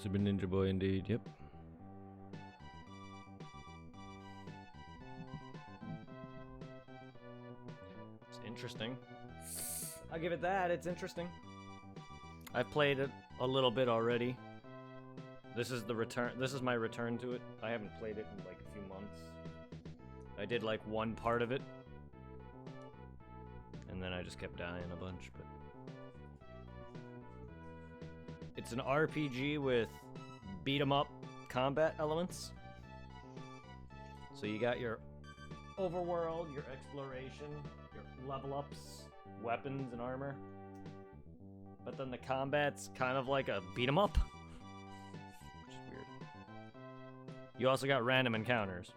Super Ninja Boy indeed, yep. It's interesting. I'll give it that, it's interesting. I've played it a little bit already. This is my return to it. I haven't played it in like a few months. I did like one part of it. And then I just kept dying a bunch, but... It's an RPG with beat-em-up combat elements. So you got your overworld, your exploration, your level-ups, weapons and armor. But then the combat's kind of like a beat-em-up. Which is weird. You also got random encounters.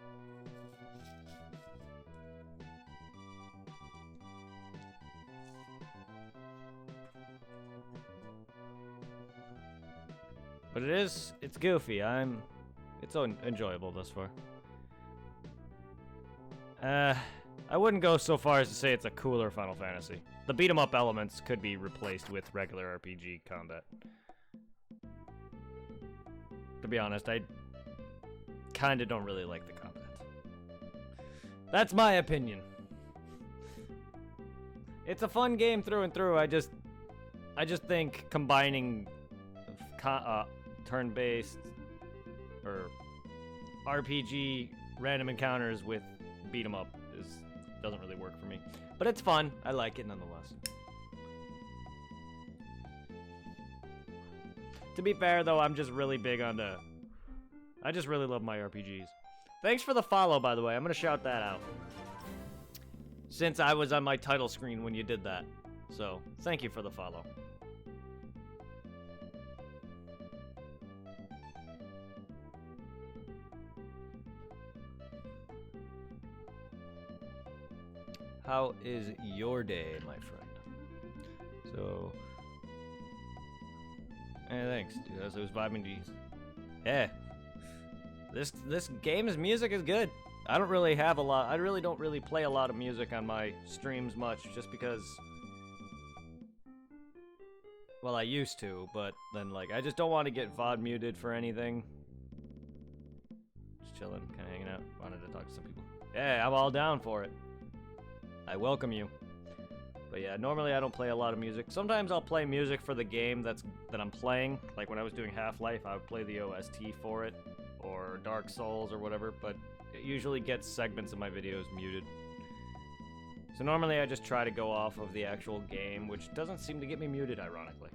But it's goofy. It's enjoyable thus far. I wouldn't go so far as to say it's a cooler Final Fantasy. The beat 'em up elements could be replaced with regular RPG combat. To be honest, I kinda don't really like the combat. That's my opinion. It's a fun game through and through. I just think combining turn-based or RPG random encounters with beat 'em up doesn't really work for me. But it's fun. I like it nonetheless. To be fair though, I'm just really big on I just really love my RPGs. Thanks for the follow, by the way. I'm gonna shout that out. Since I was on my title screen when you did that. So, thank you for the follow. How is your day, my friend? So, thanks, dude. I was vibing to you. Yeah, this game's music is good. I don't really have a lot. I really don't really play a lot of music on my streams much, just because. Well, I used to, but then like I just don't want to get VOD muted for anything. Just chilling, kind of hanging out. Wanted to talk to some people. Yeah, I'm all down for it. I welcome you. But yeah, normally I don't play a lot of music. Sometimes I'll play music for the game that I'm playing. Like when I was doing Half-Life, I would play the OST for it, or Dark Souls or whatever, but it usually gets segments of my videos muted. So normally I just try to go off of the actual game, which doesn't seem to get me muted, ironically.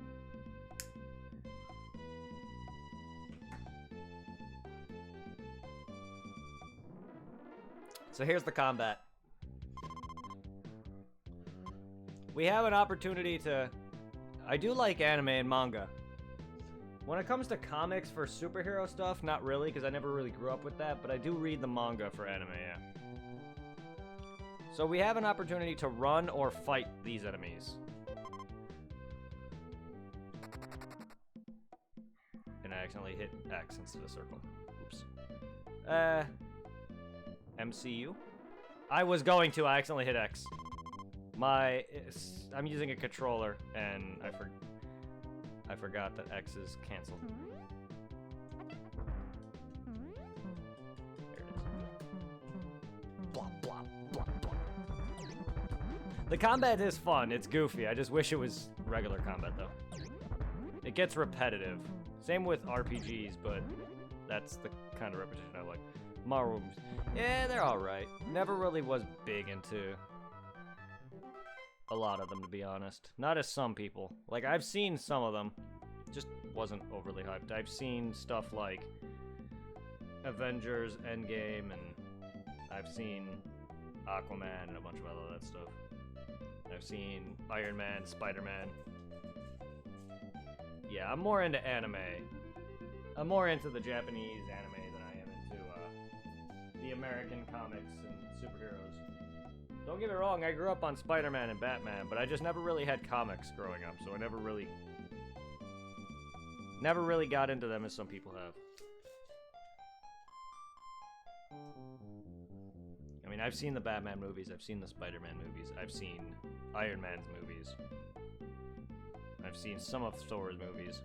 So here's the combat. We have an opportunity to... I do like anime and manga. When it comes to comics for superhero stuff, not really, because I never really grew up with that, but I do read the manga for anime, yeah. So we have an opportunity to run or fight these enemies. And I accidentally hit X instead of circle. Oops. MCU? I was going to, I accidentally hit X. I'm using a controller, and I forgot that X is canceled. There it is. Blah, blah, blah, blah. The combat is fun. It's goofy. I just wish it was regular combat, though. It gets repetitive. Same with RPGs, but that's the kind of repetition I like. Marvel, yeah, they're alright. Never really was big into a lot of them, to be honest. Not as some people. Like, I've seen some of them. Just wasn't overly hyped. I've seen stuff like Avengers, Endgame, and I've seen Aquaman and a bunch of other that stuff. I've seen Iron Man, Spider-Man. Yeah, I'm more into anime. I'm more into the Japanese anime than I am into the American comics and superheroes. Don't get me wrong, I grew up on Spider-Man and Batman, but I just never really had comics growing up, so I never really got into them as some people have. I mean, I've seen the Batman movies, I've seen the Spider-Man movies, I've seen Iron Man's movies. I've seen some of Thor's movies.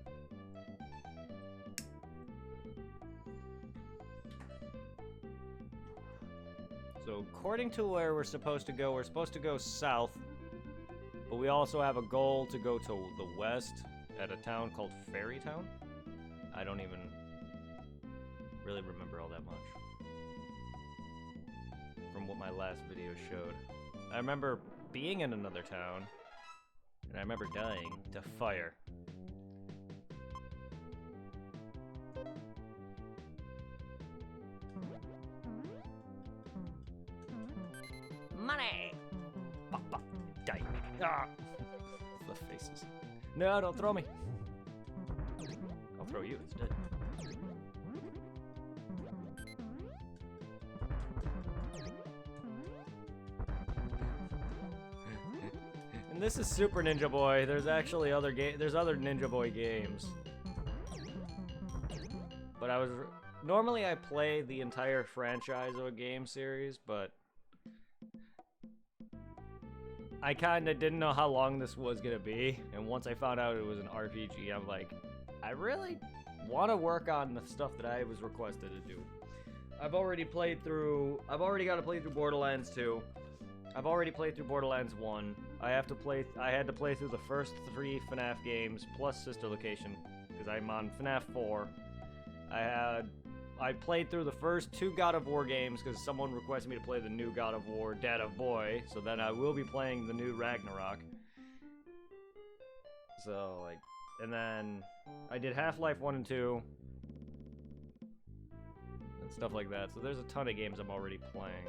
So according to where we're supposed to go south, but we also have a goal to go to the west at a town called Fairytown. I don't even really remember all that much from what my last video showed. I remember being in another town, and I remember dying to fire. Money! Die. Ah. The faces. No, don't throw me. I'll throw you instead. And this is Super Ninja Boy. There's actually other other Ninja Boy games. But normally I play the entire franchise of a game series, but I kind of didn't know how long this was gonna be, and once I found out it was an RPG, I'm like, I really want to work on the stuff that I was requested to do. I've already got to play through Borderlands 2. I've already played through Borderlands 1. I had to play through the first 3 FNAF games, plus Sister Location, because I'm on FNAF 4. I played through the first 2 God of War games because someone requested me to play the new God of War, Dad of Boy, so then I will be playing the new Ragnarok. So, like, and then I did Half-Life 1 and 2, and stuff like that, so there's a ton of games I'm already playing.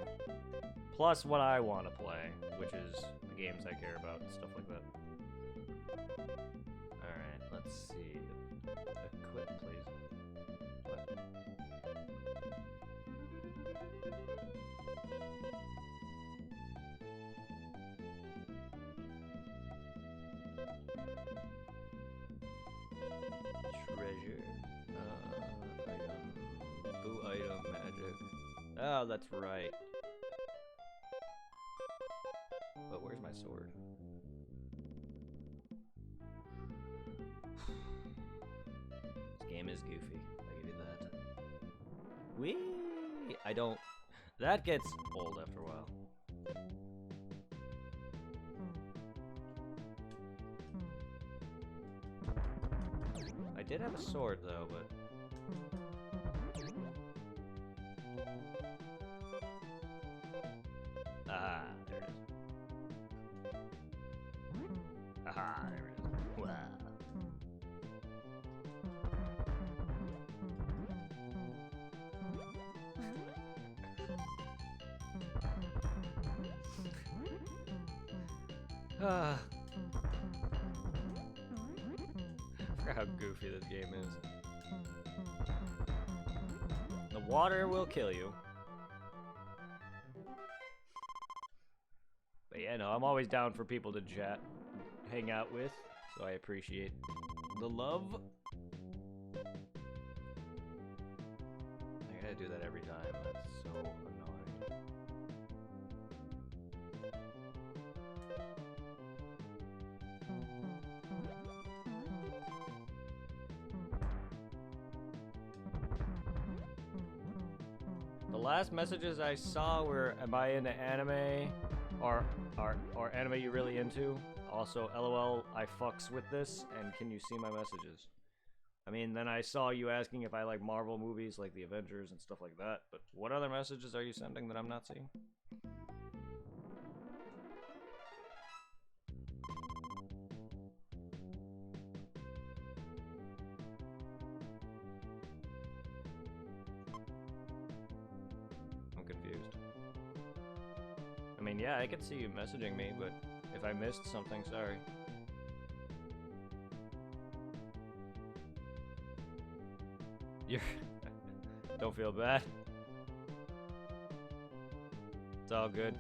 Plus what I want to play, which is the games I care about, and stuff like that. Alright, let's see. Equip, please. What? Treasure. Item. Boo item magic. Oh, that's right. But where's my sword? This game is goofy. I give you that. Whee! I don't... That gets old after a while. I did have a sword, though, but... Ah, there it is. Aha, there it is. Wow. Ah. I forgot how goofy this game is. The water will kill you. But yeah, no, I'm always down for people to chat, hang out with, so I appreciate the love. I gotta do that every time. That's so annoying. The last messages I saw were, am I into anime? Or anime you really into? Also, LOL, I fucks with this, and can you see my messages? I mean, then I saw you asking if I like Marvel movies like the Avengers and stuff like that, but what other messages are you sending that I'm not seeing? I'm confused. I mean, yeah, I could see you messaging me, but if I missed something, sorry. You're... Don't feel bad. It's all good.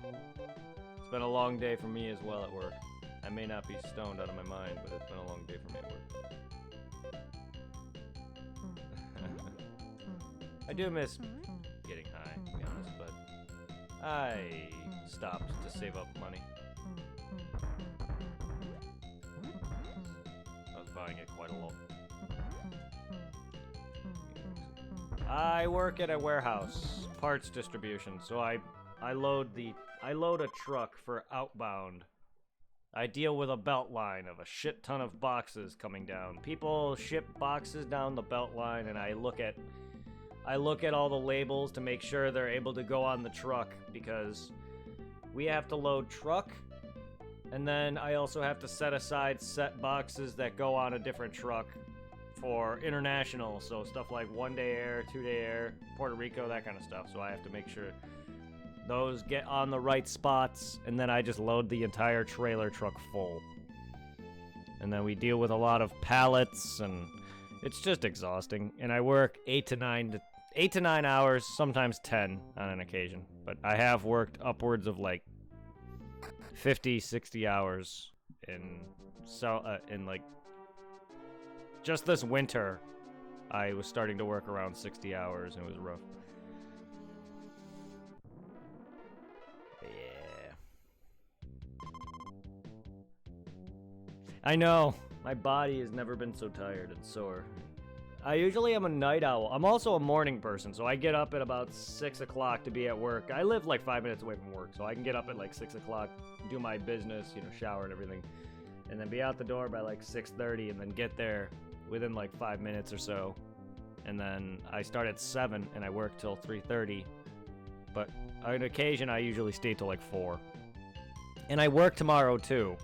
It's been a long day for me as well at work. I may not be stoned out of my mind, but it's been a long day for me at work. I do miss getting high, to be honest, but I stopped to save up money. I was buying it quite a lot. I work at a warehouse, parts distribution, so I I load a truck for outbound. I deal with a belt line of a shit ton of boxes coming down. People ship boxes down the belt line, and I look at all the labels to make sure they're able to go on the truck, because we have to load truck, and then I also have to set aside set boxes that go on a different truck for international, so stuff like 1-day air, 2-day air, Puerto Rico, that kind of stuff. So I have to make sure those get on the right spots, and then I just load the entire trailer truck full. And then we deal with a lot of pallets, and it's just exhausting. And I work 8 to 9 hours, sometimes 10 on an occasion. But I have worked upwards of like 50, 60 hours in like just this winter. I was starting to work around 60 hours, and it was rough. I know, my body has never been so tired and sore. I usually am a night owl. I'm also a morning person, so I get up at about 6 o'clock to be at work. I live like 5 minutes away from work, so I can get up at like 6 o'clock, do my business, shower and everything, and then be out the door by like 6:30, and then get there within like 5 minutes or so. And then I start at 7 and I work till 3:30, but on occasion I usually stay till like 4. And I work tomorrow too.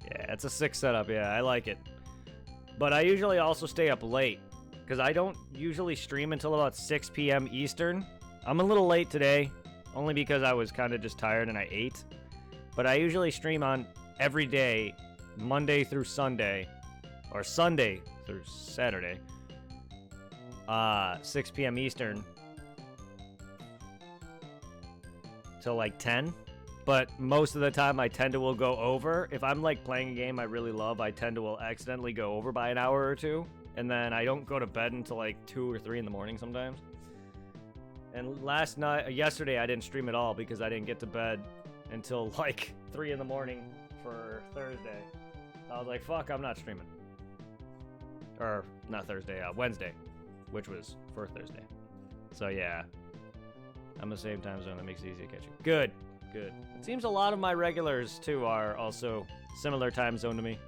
Yeah, it's a sick setup. Yeah, I like it. But I usually also stay up late, because I don't usually stream until about 6 p.m. Eastern. I'm a little late today, only because I was kind of just tired and I ate. But I usually stream on every day, Monday through Sunday, or Sunday through Saturday, 6 p.m. Eastern, till like 10. But most of the time I tend to will go over. If I'm like playing a game I really love, I tend to will accidentally go over by an hour or two. And then I don't go to bed until like 2 or 3 in the morning sometimes. And yesterday I didn't stream at all because I didn't get to bed until like 3 in the morning for Thursday. I was like, fuck, I'm not streaming. Or not Thursday, Wednesday, which was for Thursday. So yeah, I'm the same time zone. That makes it easy to catch you. Good. Good. It seems a lot of my regulars, too, are also similar time zone to me.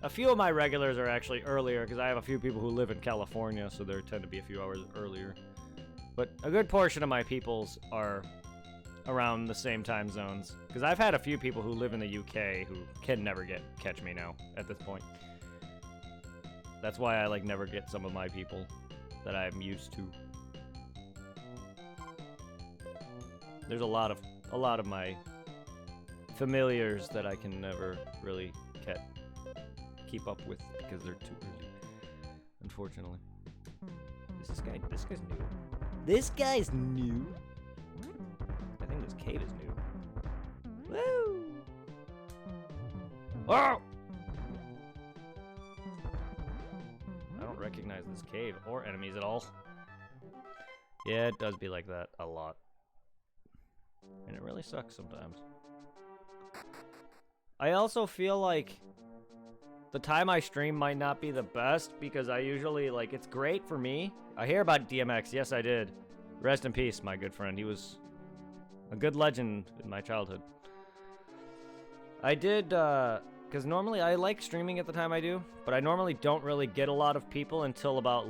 A few of my regulars are actually earlier, because I have a few people who live in California, so they tend to be a few hours earlier. But a good portion of my peoples are around the same time zones, because I've had a few people who live in the UK who can never catch me now, at this point. That's why I, never get some of my people that I'm used to. There's a lot of my familiars that I can never really keep up with because they're too busy. Unfortunately. This guy's new. This guy's new? I think this cave is new. Woo! Oh! I don't recognize this cave or enemies at all. Yeah, it does be like that a lot. And it really sucks sometimes. I also feel like the time I stream might not be the best because I usually, it's great for me. I hear about DMX. Yes, I did. Rest in peace, my good friend. He was a good legend in my childhood. I did, because normally I like streaming at the time I do, but I normally don't really get a lot of people until about,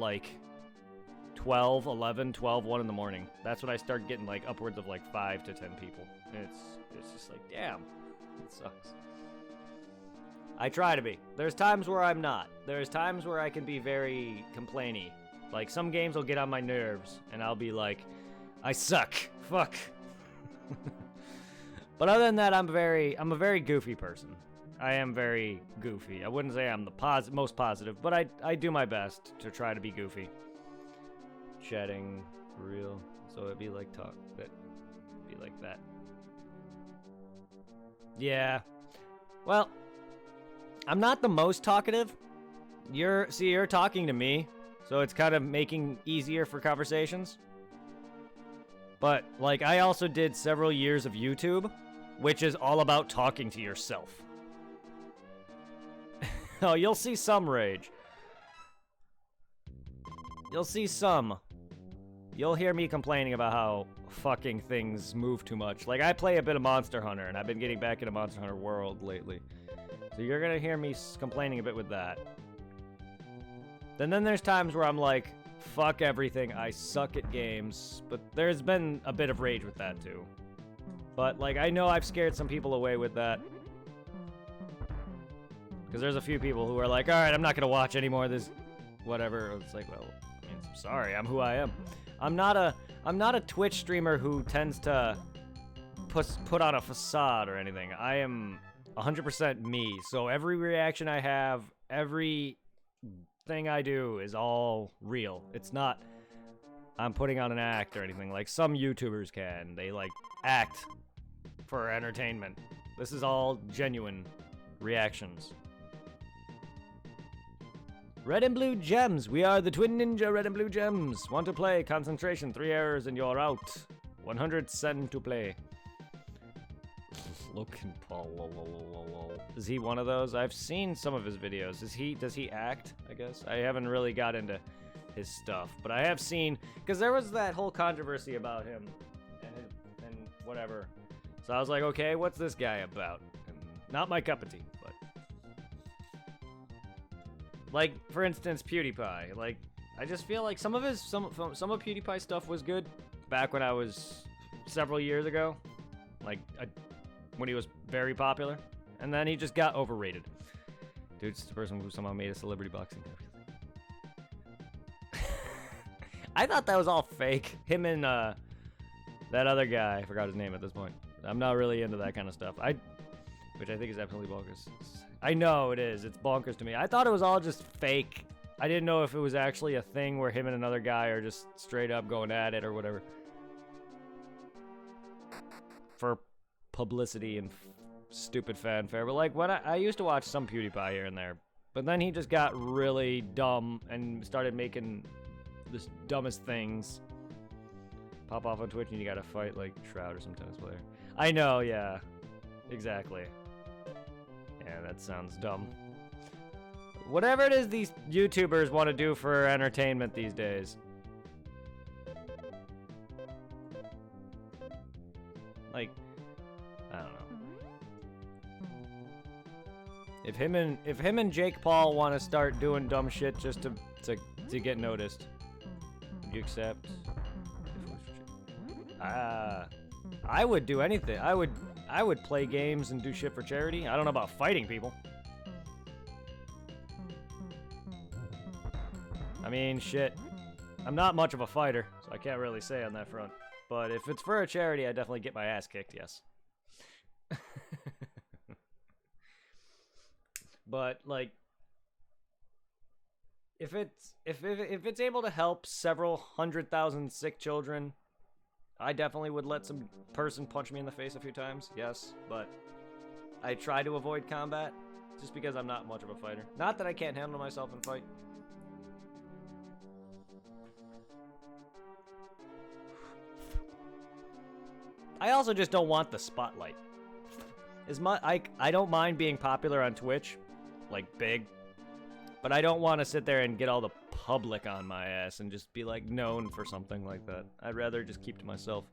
12, 11, 12, 1 in the morning. That's when I start getting upwards of 5 to 10 people. And it's just damn, it sucks. I try to be. There's times where I'm not. There's times where I can be very complainy. Some games will get on my nerves and I'll be like, I suck. Fuck. But other than that, I'm a very goofy person. I am very goofy. I wouldn't say I'm the most positive, but I do my best to try to be goofy. Chatting real, so it'd be talk, but be like that. Yeah. Well, I'm not the most talkative. You're talking to me, so it's kind of making easier for conversations. But I also did several years of YouTube, which is all about talking to yourself. Oh, you'll see some rage. You'll see some. you'll hear me complaining about how fucking things move too much. Like, I play a bit of Monster Hunter, and I've been getting back into Monster Hunter World lately. So you're gonna hear me complaining a bit with that. And then there's times where I'm like, fuck everything, I suck at games. But there's been a bit of rage with that too. But like, I know I've scared some people away with that. Because there's a few people who are like, alright, I'm not gonna watch any more of this whatever. It's like, well, I mean, I'm sorry, I'm who I am. I'm not a Twitch streamer who tends to put on a facade or anything. I am 100% me. So every reaction I have, every thing I do is all real. It's not I'm putting on an act or anything like some YouTubers can. They like act for entertainment. This is all genuine reactions. Red and Blue Gems. We are the Twin Ninja Red and Blue Gems. Want to play? Concentration. 3 errors and you're out. 100 send to play. Logan Paul. Is he one of those? I've seen some of his videos. Does he act? I guess I haven't really got into his stuff, but I have seen because there was that whole controversy about him and whatever. So I was like, okay, what's this guy about? And not my cup of tea, but like for instance, PewDiePie. Like I just feel like some of PewDiePie stuff was good back when I was several years ago, like when he was very popular, and then he just got overrated. Dude's the person who somehow made a celebrity boxing. I thought that was all fake. Him and that other guy, I forgot his name at this point. I'm not really into that kind of stuff. Which I think is absolutely bonkers. I know it is. It's bonkers to me. I thought it was all just fake. I didn't know if it was actually a thing where him and another guy are just straight up going at it or whatever. For publicity and stupid fanfare. But like when I used to watch some PewDiePie here and there, but then he just got really dumb and started making the dumbest things. Pop off on Twitch and you gotta fight like Shroud or some tennis player. I know, yeah. Exactly. Yeah, that sounds dumb. Whatever it is these YouTubers want to do for entertainment these days. Like, I don't know. If him and Jake Paul want to start doing dumb shit just to get noticed, would you accept? I would do anything. I would play games and do shit for charity. I don't know about fighting people. I mean, shit. I'm not much of a fighter, so I can't really say on that front. But if it's for a charity, I definitely get my ass kicked, yes. But like if it's able to help several 100,000 sick children, I definitely would let some person punch me in the face a few times, yes, but I try to avoid combat just because I'm not much of a fighter. Not that I can't handle myself in fight. I also just don't want the spotlight. I don't mind being popular on Twitch, like big, but I don't want to sit there and get all the public on my ass and just be like known for something like that. I'd rather just keep to myself.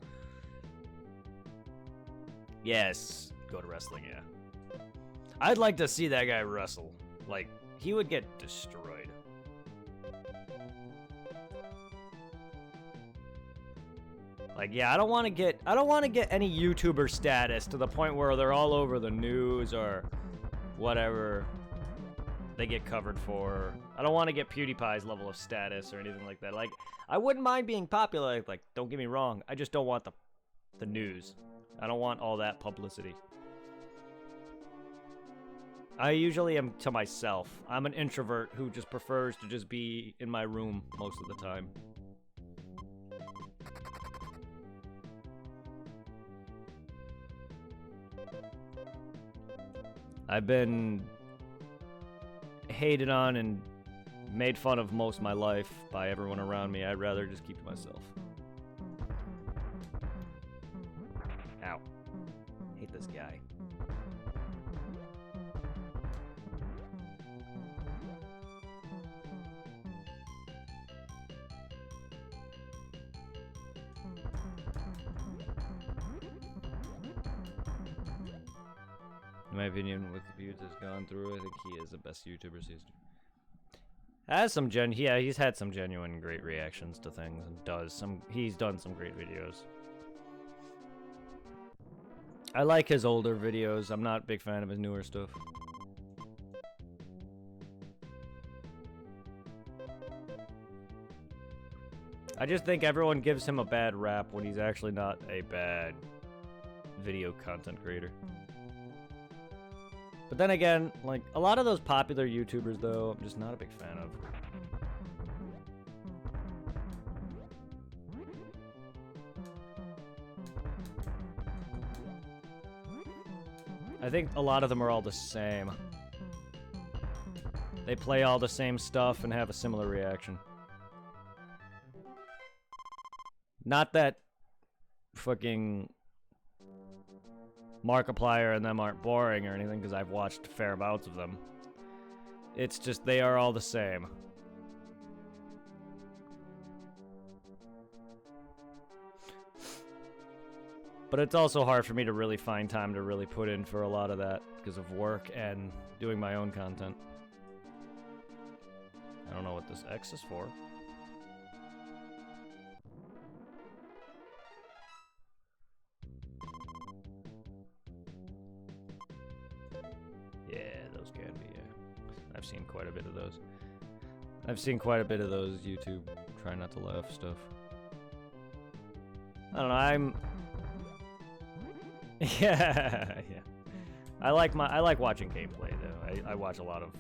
Yes, go to wrestling, yeah. I'd like to see that guy wrestle. Like, he would get destroyed. Like, yeah, I don't want to get any YouTuber status to the point where they're all over the news or whatever they get covered for. I don't want to get PewDiePie's level of status or anything like that. Like, I wouldn't mind being popular, like don't get me wrong. I just don't want the news. I don't want all that publicity. I usually am to myself. I'm an introvert who just prefers to just be in my room most of the time. I've been hated on and made fun of most of my life by everyone around me. I'd rather just keep to myself. Ow. Hate this guy. my opinion, with the views has gone through, I think he is the best YouTuber season. Has some yeah, he's had some genuine great reactions to things and he's done some great videos. I like his older videos. I'm not a big fan of his newer stuff. I just think everyone gives him a bad rap when he's actually not a bad video content creator. But then again, like, a lot of those popular YouTubers, though, I'm just not a big fan of. I think a lot of them are all the same. They play all the same stuff and have a similar reaction. Not that fucking Markiplier and them aren't boring or anything, because I've watched fair amounts of them. It's just they are all the same. But it's also hard for me to really find time to really put in for a lot of that because of work and doing my own content. I don't know what this X is for. Yeah, those can be, yeah. I've seen quite a bit of those. I've seen quite a bit of those YouTube try not to laugh stuff. I don't know, yeah. I like watching gameplay though. I watch a lot of.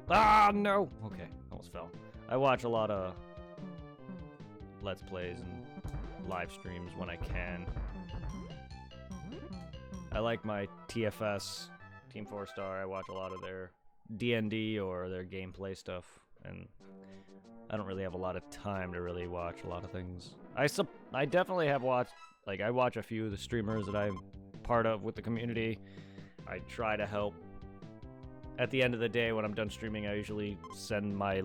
Ah no. Okay, almost fell. I watch a lot of Let's Plays and live streams when I can. I like my TFS, Team 4 Star. I watch a lot of their D&D or their gameplay stuff, and I don't really have a lot of time to really watch a lot of things. I definitely have watched. Like, I watch a few of the streamers that I'm part of with the community. I try to help. At the end of the day, when I'm done streaming, I usually send my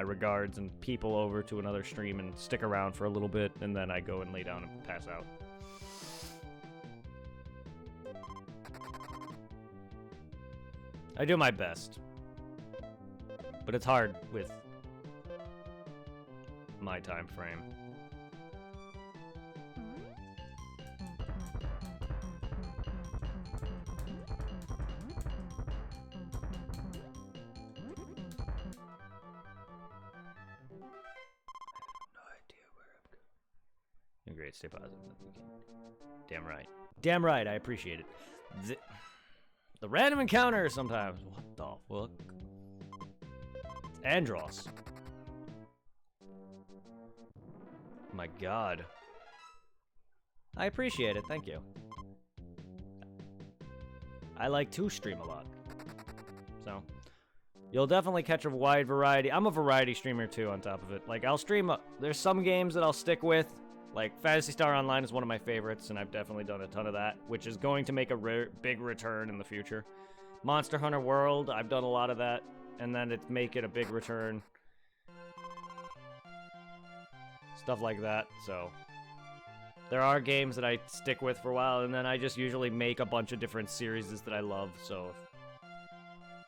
regards and people over to another stream and stick around for a little bit, and then I go and lay down and pass out. I do my best, but it's hard with my time frame. Great, stay positive. Damn right. Damn right, I appreciate it. The random encounter sometimes. What the fuck? It's Andros. My god. I appreciate it, thank you. I like to stream a lot. So, you'll definitely catch a wide variety. I'm a variety streamer too, on top of it. Like, I'll stream, there's some games that I'll stick with. Like, Phantasy Star Online is one of my favorites, and I've definitely done a ton of that, which is going to make a big return in the future. Monster Hunter World, I've done a lot of that, and then it's make it a big return. Stuff like that, so. There are games that I stick with for a while, and then I just usually make a bunch of different series that I love, so.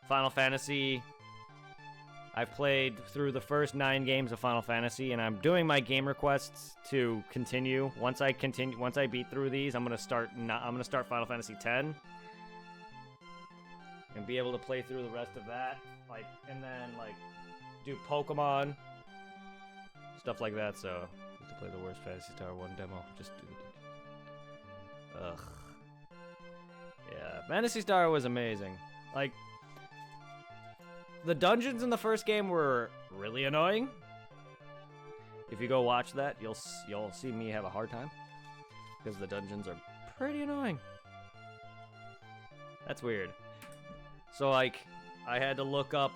Final Fantasy. I've played through the first 9 games of Final Fantasy, and I'm doing my game requests to continue. Once I beat through these, I'm gonna start Final Fantasy X, and be able to play through the rest of that, like, and then like do Pokemon, stuff like that. So, just to play the worst Phantasy Star 1 demo, just do it. Ugh. Yeah, Phantasy Star was amazing. Like. The dungeons in the first game were really annoying. If you go watch that, you'll see me have a hard time because the dungeons are pretty annoying. That's weird. So like, I had to look up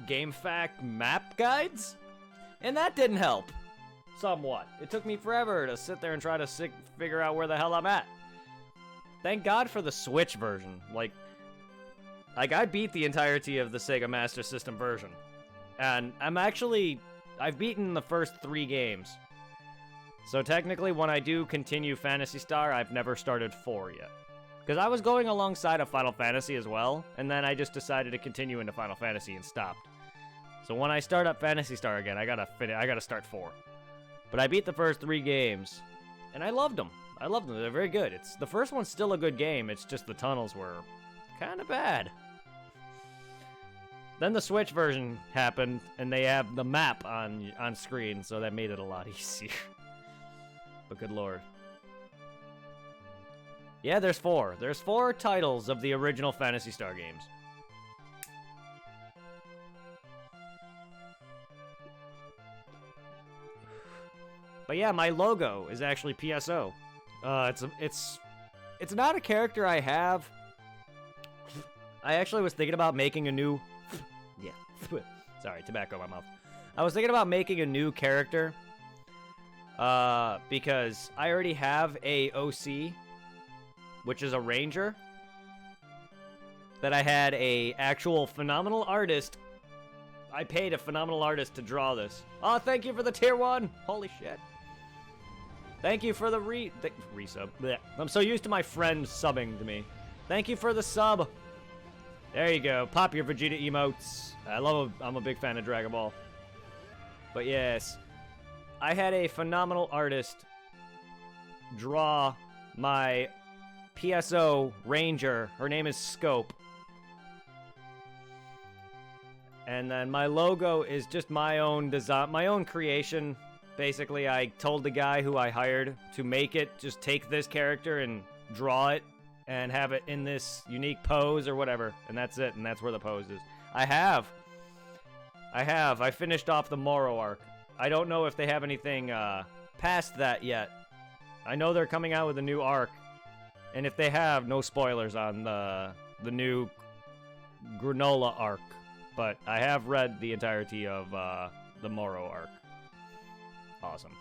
GameFAQ map guides, and that didn't help. Somewhat. It took me forever to sit there and try to figure out where the hell I'm at. Thank God for the Switch version. Like, I beat the entirety of the Sega Master System version. And I've beaten the first 3 games. So technically, when I do continue Phantasy Star, I've never started 4 yet. Because I was going alongside of Final Fantasy as well, and then I just decided to continue into Final Fantasy and stopped. So when I start up Phantasy Star again, I gotta start 4. But I beat the first 3 games, and I loved them. I loved them. They're very good. The first one's still a good game. It's just the tunnels were kind of bad. Then the Switch version happened, and they have the map on screen, so that made it a lot easier. But good lord. Yeah, there's 4. There's 4 titles of the original Phantasy Star games. But yeah, my logo is actually PSO. It's not a character I have. I actually was thinking about making a new... yeah. Sorry, tobacco in my mouth. I was thinking about making a new character. Because I already have a OC, which is a ranger. That I had a actual phenomenal artist. I paid a phenomenal artist to draw this. Oh, thank you for the tier 1. Holy shit. Thank you for the resub. Blech. I'm so used to my friends subbing to me. Thank you for the sub. There you go. Pop your Vegeta emotes. I'm a big fan of Dragon Ball. But yes, I had a phenomenal artist draw my PSO Ranger. Her name is Scope. And then my logo is just my own design, my own creation. Basically, I told the guy who I hired to make it, just take this character and draw it and have it in this unique pose or whatever. And that's it, and that's where the pose is. I finished off the Moro arc. I don't know if they have anything past that yet. I know they're coming out with a new arc. And if they have, no spoilers on the new Granola arc. But I have read the entirety of the Moro arc. Awesome.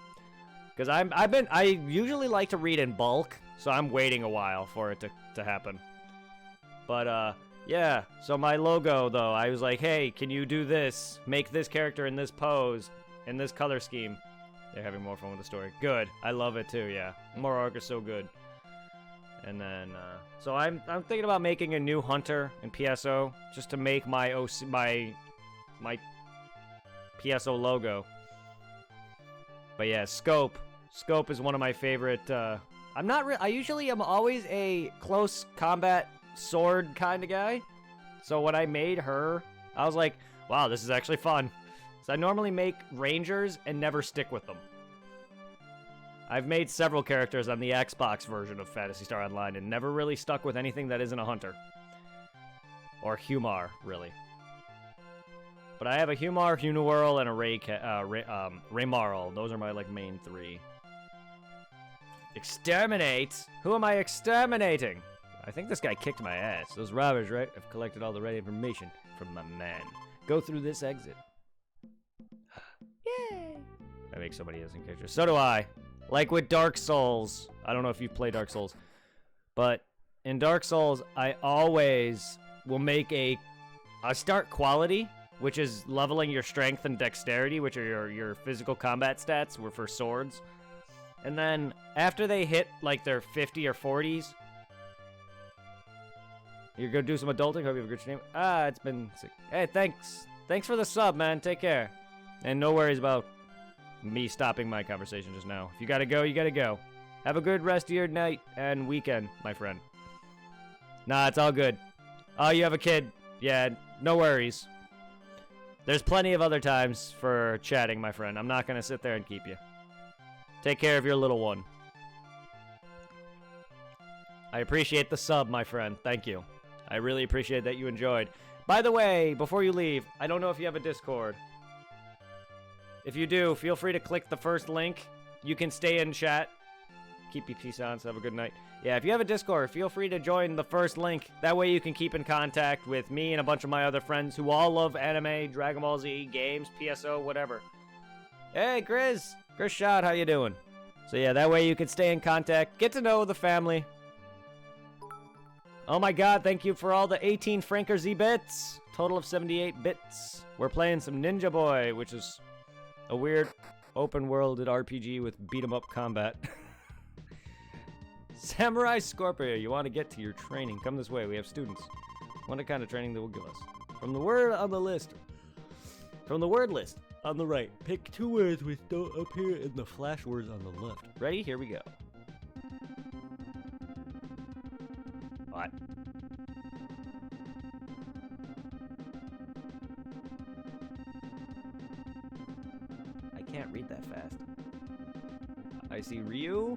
Because I usually like to read in bulk, so I'm waiting a while for it to happen. But yeah, so my logo though, I was like, hey, can you do this? Make this character in this pose, in this color scheme. They're having more fun with the story. Good. I love it too, yeah. Moro arc is so good. And then so I'm thinking about making a new hunter in PSO just to make my my PSO logo. But yeah, Scope is one of my favorite. I usually am always a close combat sword kind of guy. So when I made her, I was like, wow, this is actually fun. So I normally make rangers and never stick with them. I've made several characters on the Xbox version of Phantasy Star Online and never really stuck with anything that isn't a hunter. Or Humar, really. But I have a Humar, Uniwhirl, and a Raymarl. Those are my main 3. Exterminate? Who am I exterminating? I think this guy kicked my ass. Those robbers, right? I've collected all the right information from my man. Go through this exit. Yay! I make so many innocent characters. So do I. Like with Dark Souls. I don't know if you've played Dark Souls. But in Dark Souls, I always will make I start quality, which is leveling your strength and dexterity, which are your physical combat stats, were for swords. And then after they hit their 50 or 40s, you're gonna do some adulting. Hope you have a good stream. It's been sick. Hey, thanks for the sub, man. Take care. And no worries about me stopping my conversation just now. If you gotta go, you gotta go. Have a good rest of your night and weekend, my friend. Nah, it's all good. Oh, you have a kid. Yeah, no worries. There's plenty of other times for chatting, my friend. I'm not gonna sit there and keep you. Take care of your little one. I appreciate the sub, my friend. Thank you. I really appreciate that you enjoyed. By the way, before you leave, I don't know if you have a Discord. If you do, feel free to click the first link. You can stay in chat. Keep your peace on, so have a good night. Yeah, if you have a Discord, feel free to join the first link. That way you can keep in contact with me and a bunch of my other friends who all love anime, Dragon Ball Z, games, PSO, whatever. Hey, Grizz! Grizz Shot, how you doing? So yeah, that way you can stay in contact, get to know the family. Oh my god, thank you for all the 18 Franker Z bits. Total of 78 bits. We're playing some Ninja Boy, which is a weird open-worlded RPG with beat-em-up combat. Samurai Scorpio, you want to get to your training. Come this way, we have students. Wonder kind of training they will give us. From the word on the list. From the word list on the right, pick 2 words which don't appear in the flash words on the left. Ready? Here we go. What? I can't read that fast. I see Ryu.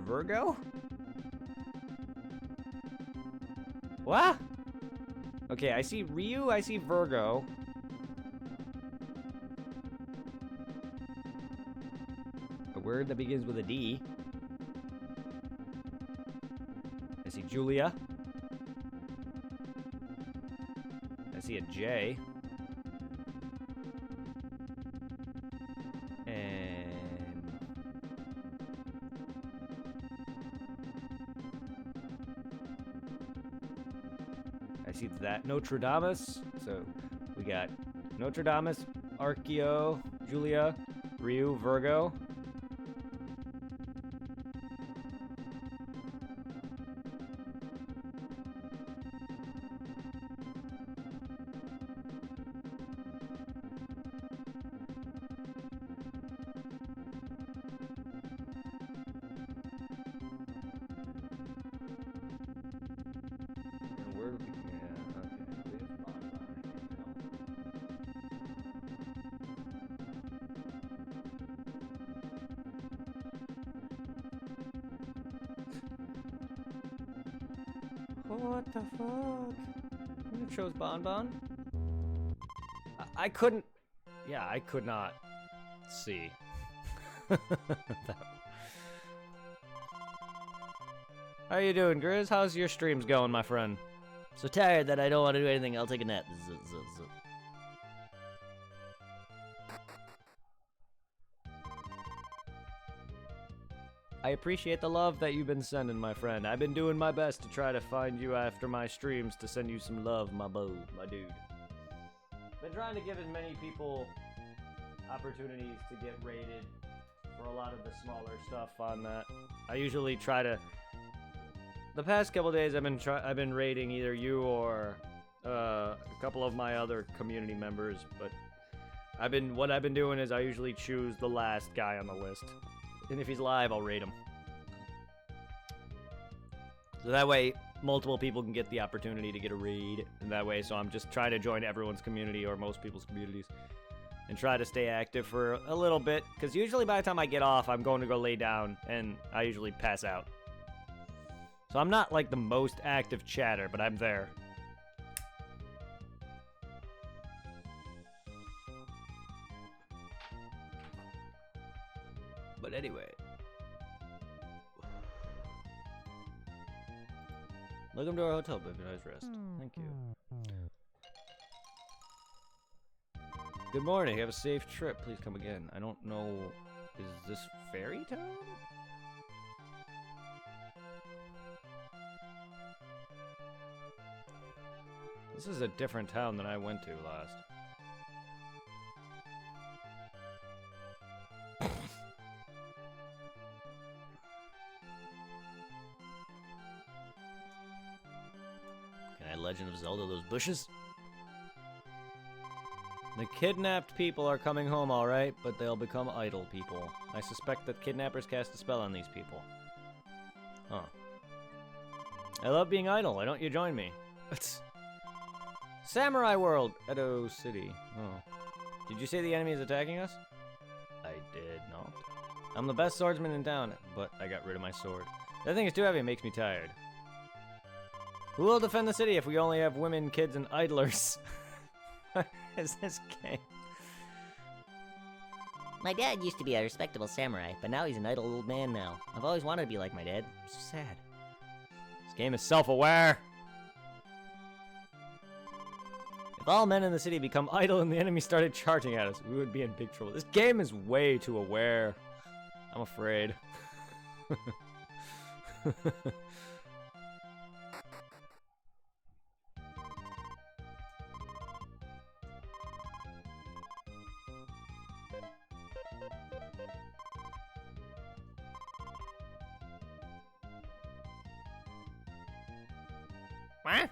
Virgo? What? Okay, I see Ryu, I see Virgo. A word that begins with a D. I see Julia. I see a J. I see that Notre Dame. So we got Notre Dame, Archeo, Julia, Ryu, Virgo. What the fuck? You chose Bonbon? I couldn't. Yeah, I could not see. How you doing, Grizz? How's your streams going, my friend? So tired that I don't want to do anything. I'll take a nap. I appreciate the love that you've been sending, my friend. I've been doing my best to try to find you after my streams to send you some love, my dude. Been trying to give as many people opportunities to get rated for a lot of the smaller stuff on that. I usually try to. The past couple days, I've been rating either you or a couple of my other community members, but what I've been doing is I usually choose the last guy on the list. And if he's live, I'll rate him. So that way, multiple people can get the opportunity to get a raid. And that way, so I'm just trying to join everyone's community or most people's communities. And try to stay active for a little bit. Because usually by the time I get off, I'm going to go lay down. And I usually pass out. So I'm not like the most active chatter, but I'm there. But anyway. Welcome to our hotel, but have a nice rest. Thank you. Good morning, have a safe trip. Please come again. I don't know. Is this Fairy Town? This is a different town than I went to last. Legend of Zelda, those bushes? The kidnapped people are coming home, alright, but they'll become idle people. I suspect that kidnappers cast a spell on these people. Huh. I love being idle. Why don't you join me? Samurai World! Edo City. Oh. Did you say the enemy is attacking us? I did not. I'm the best swordsman in town, but I got rid of my sword. That thing is too heavy, it makes me tired. Who will defend the city if we only have women, kids, and idlers? What is this game? My dad used to be a respectable samurai, but now he's an idle old man now. I've always wanted to be like my dad. So sad. This game is self-aware. If all men in the city become idle and the enemy started charging at us, we would be in big trouble. This game is way too aware. I'm afraid. What?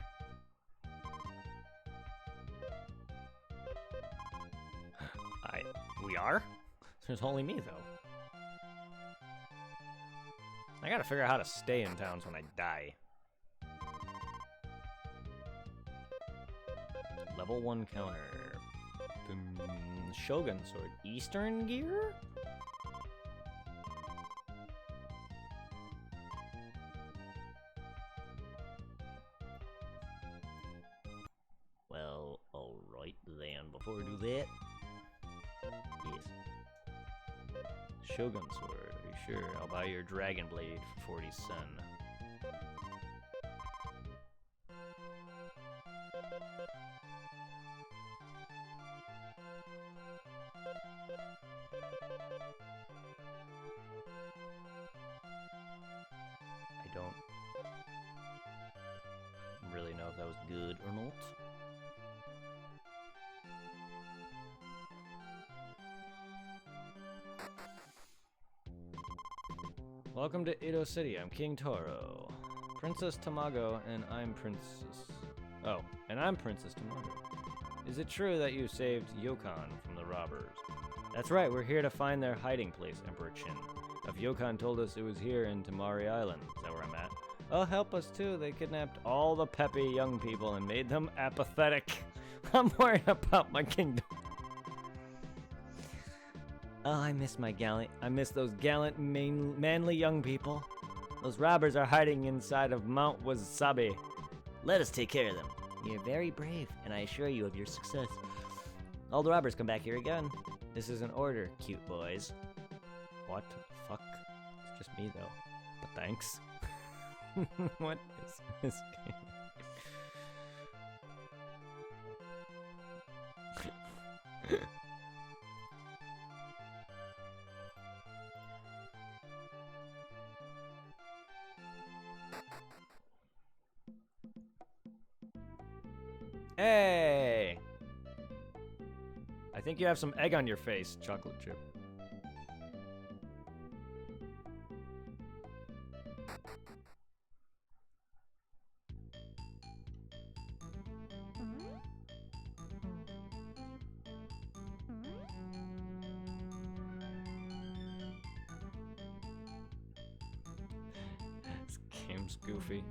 We are? There's only me, though. I gotta figure out how to stay in towns when I die. Level 1 counter. Shogun sword. Eastern gear? Well, alright then. Before we do that... Yes. Shogun sword. Are you sure? I'll buy your dragon blade for 40 sen. I don't really know if that was good or not. Welcome to Edo City. I'm King Toro. Princess Tamago, and I'm Princess... Oh, and I'm Princess Tamago. Is it true that you saved Yokan from the robbers? That's right, we're here to find their hiding place, Emperor Chin. If Yokan told us it was here in Tamari Island, is that where I'm at? Oh, help us too. They kidnapped all the peppy young people and made them apathetic. I'm worried about my kingdom. Oh, I miss those gallant, manly young people. Those robbers are hiding inside of Mount Wasabi. Let us take care of them. You're very brave, and I assure you of your success. All the robbers come back here again. This is an order, cute boys. What the fuck? It's just me, though. But thanks. What is this game? Hey! I think you have some egg on your face, chocolate chip. This game's goofy.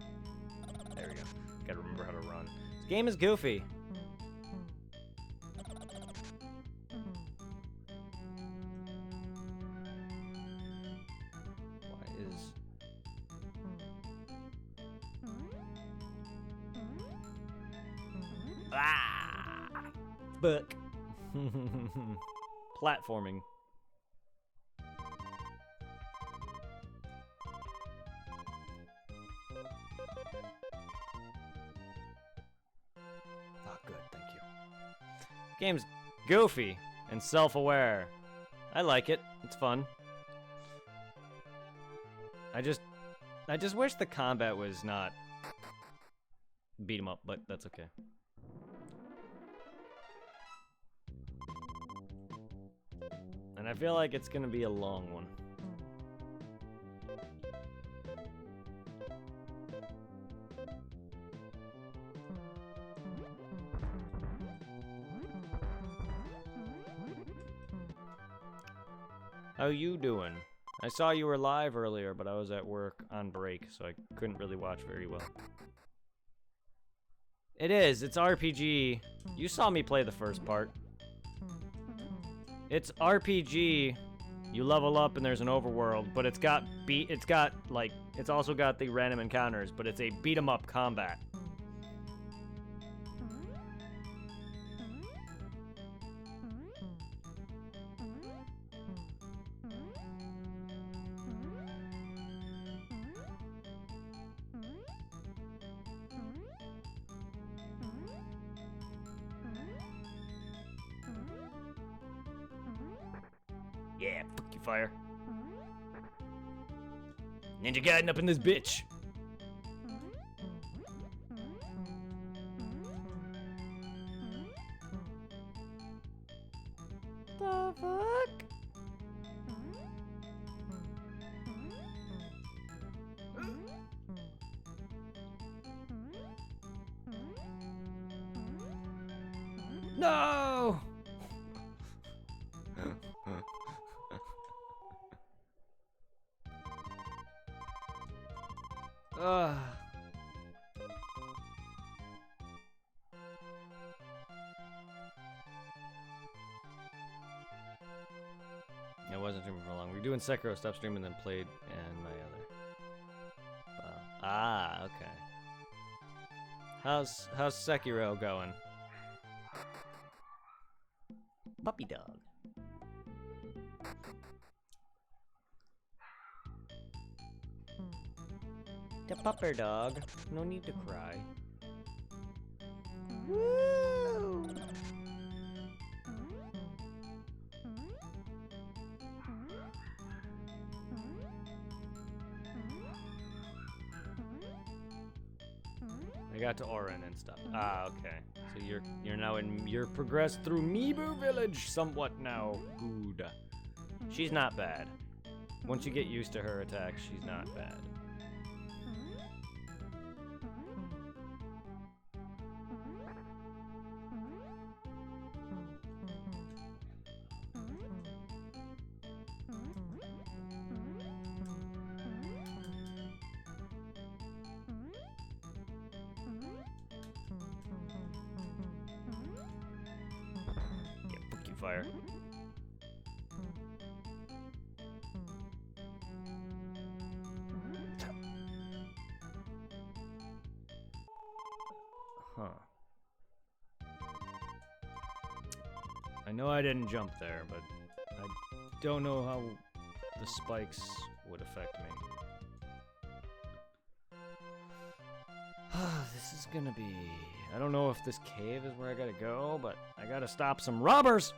There we go. Gotta remember how to run. This game is goofy. Book. Platforming. Oh, good, thank you. Game's goofy and self-aware. I like it. It's fun. I just wish the combat was not beat 'em up, but that's okay. And I feel like it's gonna be a long one. How you doing? I saw you were live earlier, but I was at work on break, so I couldn't really watch very well. It is, it's RPG. You saw me play the first part. It's RPG. You level up and there's an overworld, but it's also got the random encounters, but it's a beat 'em up combat. Yeah, fuck you, fire. Ninja Gaiden up in this bitch. The fuck? No! Ugh. It wasn't streaming for long. We were doing Sekiro, stopped streaming, then played, and my other. Ah, okay. How's Sekiro going? Puppy dog. The pupper dog. No need to cry. Woo! I got to Orin and stuff. Ah, okay. So you're now you're progressed through Mibu Village somewhat now. Good. She's not bad. Once you get used to her attacks, she's not bad. Fire. Huh. I know I didn't jump there, but I don't know how the spikes would affect me. This is gonna be... I don't know if this cave is where I gotta go, but I gotta stop some robbers!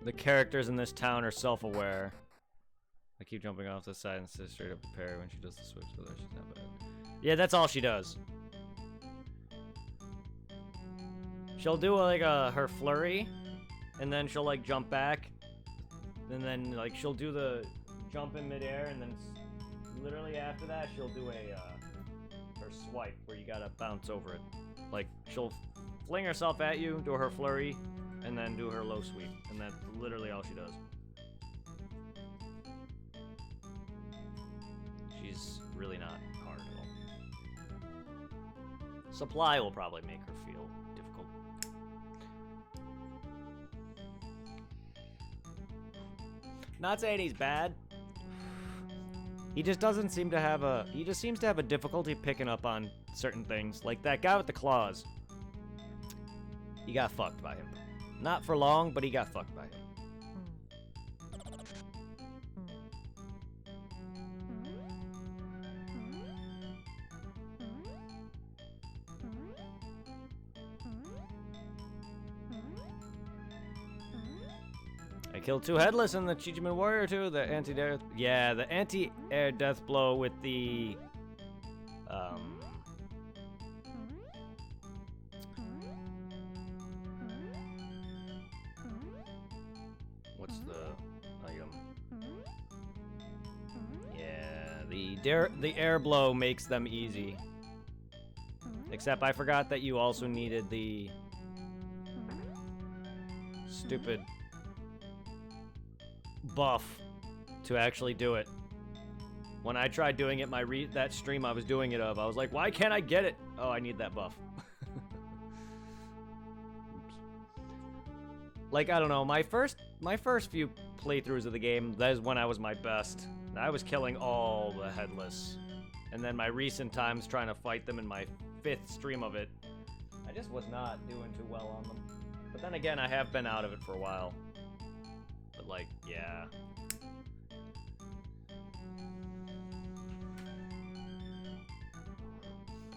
The characters in this town are self-aware. I keep jumping off the side and sit straight up to parry when she does the switch, so she's not bad. Yeah, that's all she does. She'll do like her flurry, and then she'll like jump back, and then like she'll do the jump in midair, and then literally after that she'll do a her swipe where you gotta bounce over it. Like she'll fling herself at you, do her flurry, and then do her low sweep, and that's literally all she does. She's really not hard at all. Supply will probably make her feel difficult. Not saying he's bad. He just doesn't seem to have a... He just seems to have a difficulty picking up on certain things. Like that guy with the claws. He got fucked by him. Not for long, but he got fucked by him. I killed 2 headless in the Chichiman Warrior 2. The anti-air... Yeah, the anti-air death blow with the... What's the item? Yeah, the air blow makes them easy. Except I forgot that you also needed the stupid buff to actually do it. When I tried doing it, that stream I was doing it of, I was like, why can't I get it? Oh, I need that buff. Oops. Like, I don't know, my first few playthroughs of the game, that is when I was my best. I was killing all the headless. And then my recent times trying to fight them in my 5th stream of it, I just was not doing too well on them. But then again, I have been out of it for a while. But like, yeah.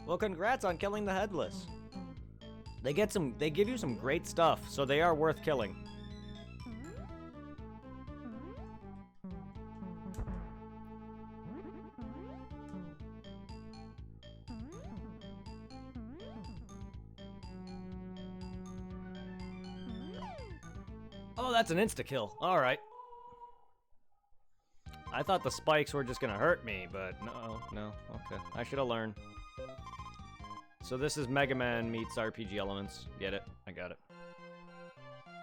Well, congrats on killing the headless. They give you some great stuff, so they are worth killing. Oh, that's an insta-kill. Alright. I thought the spikes were just gonna hurt me, but no, okay. I should have learned. So this is Mega Man meets RPG elements. Get it? I got it.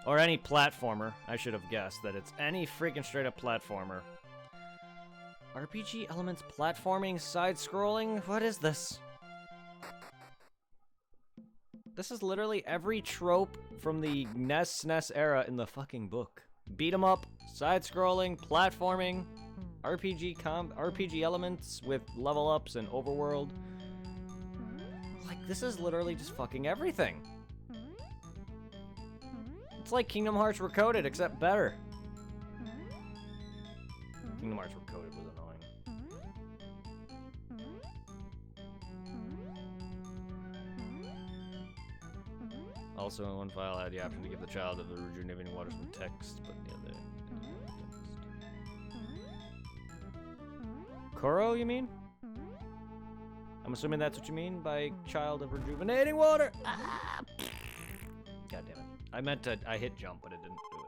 Or any platformer. I should have guessed that it's any freaking straight up platformer. RPG elements, platforming, side-scrolling? What is this? This is literally every trope from the NES, SNES era in the fucking book. Beat 'em up, side-scrolling, platforming, RPG elements with level ups and overworld. Like, this is literally just fucking everything. It's like Kingdom Hearts Recoded, except better. Kingdom Hearts Recoded was annoying. Also, in one file, I had the option to give the child of the rejuvenating waters some text, but the other text. Koro, you mean? I'm assuming that's what you mean by child of rejuvenating water. Ah! God damn it. I meant to, I hit jump, but it didn't do it.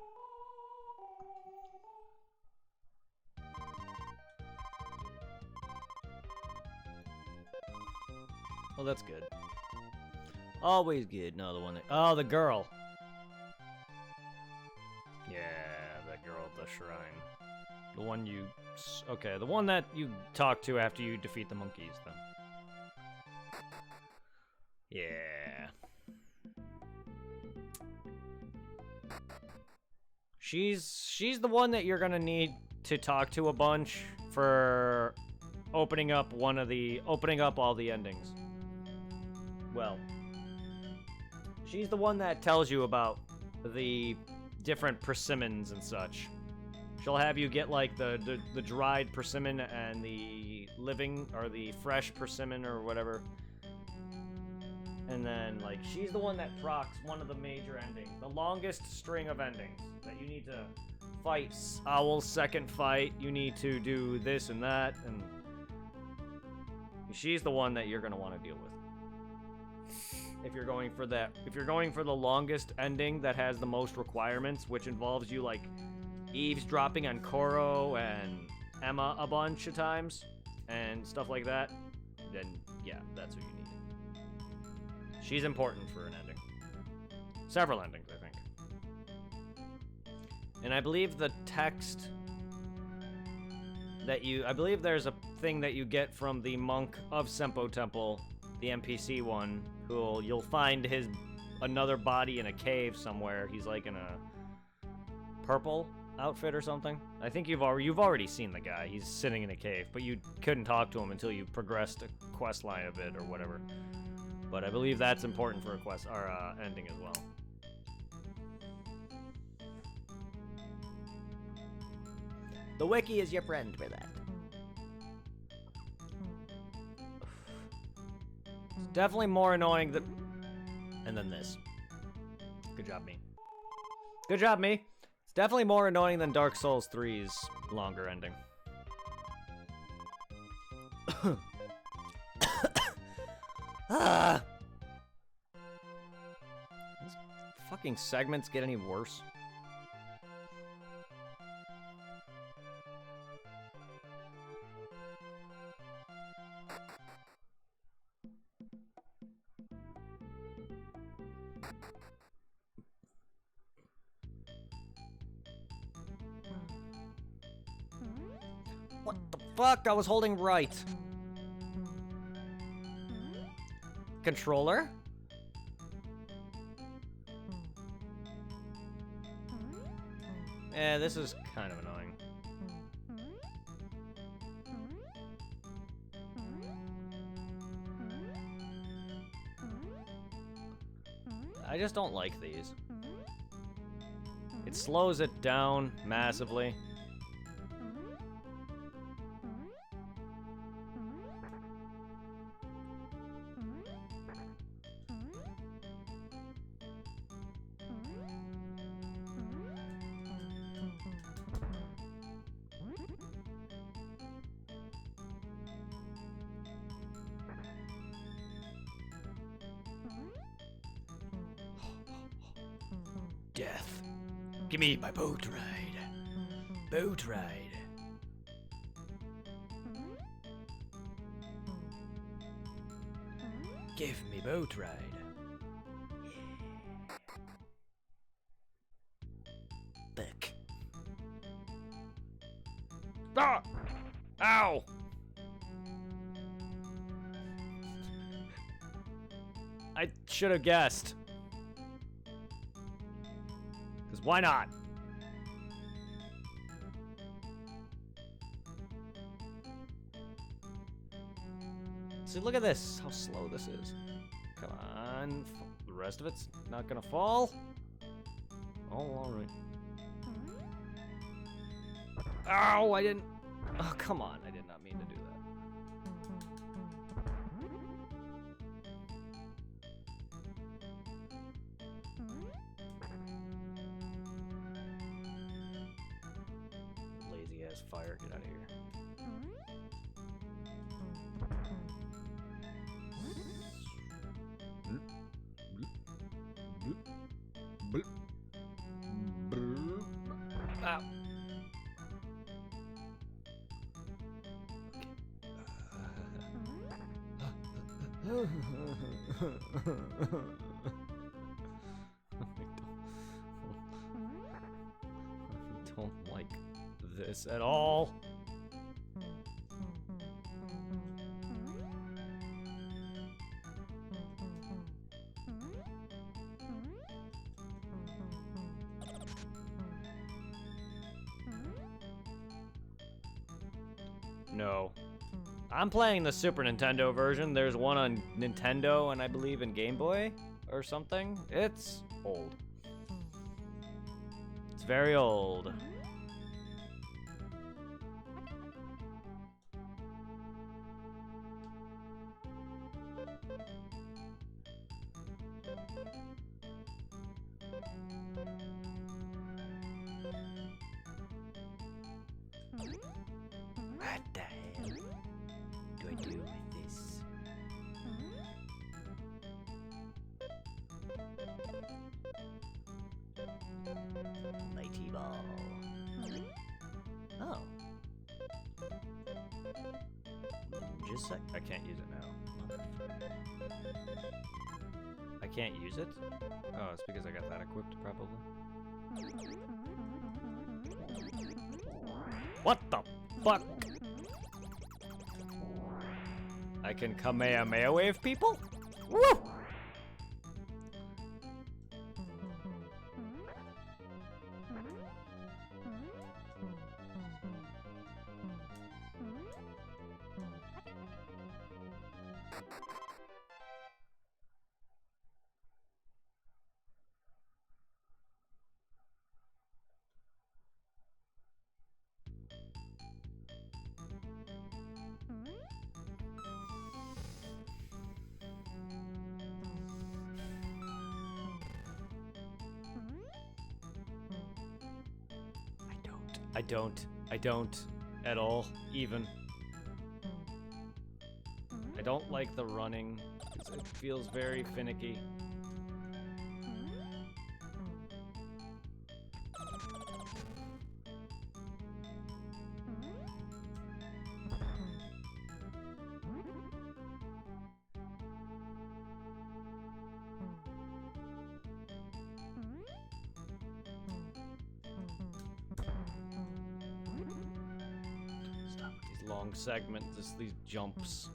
Well, that's good. Always good. No, the one that, oh, the girl. Yeah, that girl at the shrine. The one you, okay, the one that you talk to after you defeat the monkeys, then. Yeah. She's the one that you're gonna need to talk to a bunch for opening up all the endings. Well, she's the one that tells you about the different persimmons and such. She'll have you get like the dried persimmon and the living or the fresh persimmon or whatever. And then, like, she's the one that procs one of the major endings. The longest string of endings. That you need to fight Owl's second fight. You need to do this and that. And she's the one that you're going to want to deal with. If you're going for that. If you're going for the longest ending that has the most requirements, which involves you, like, eavesdropping on Koro and Emma a bunch of times. And stuff like that. Then, yeah, that's what you need. She's important for an ending. Several endings, I think. And I believe the text that I believe there's a thing that you get from the monk of Senpo Temple, the NPC one, you'll find another body in a cave somewhere. He's like in a purple outfit or something. I think you've already seen the guy. He's sitting in a cave, but you couldn't talk to him until you progressed a quest line a bit or whatever. But I believe that's important for a quest or ending as well. The wiki is your friend for that. It's definitely more annoying than... And then this. Good job, me. Good job, me. It's definitely more annoying than Dark Souls 3's longer ending. Ah! These fucking segments get any worse? What the fuck? I was holding right. Controller? This is kind of annoying. I just don't like these. It slows it down massively. Death. Give me my boat ride. Boat ride. Give me boat ride. Back. Ah! Ow! I should have guessed. Because why not? See, look at this. How slow this is. Come on. The rest of it's not gonna fall. Oh, alright. Ow, I didn't. Oh, come on. I did not mean to do that. Lazy ass fire. Get out of here. Ow. I don't like this at all. No. I'm playing the Super Nintendo version. There's one on Nintendo and I believe in Game Boy or something. It's old. It's very old. What the hell do I do with this? Mighty ball. Oh. Just a sec. I can't use it now. I can't use it? Oh, it's because I got that equipped, probably. What the fuck? I can Kamehameha wave people? Woo! I don't at all, even. I don't like the running. It feels very finicky. Stop with these long segments, these jumps.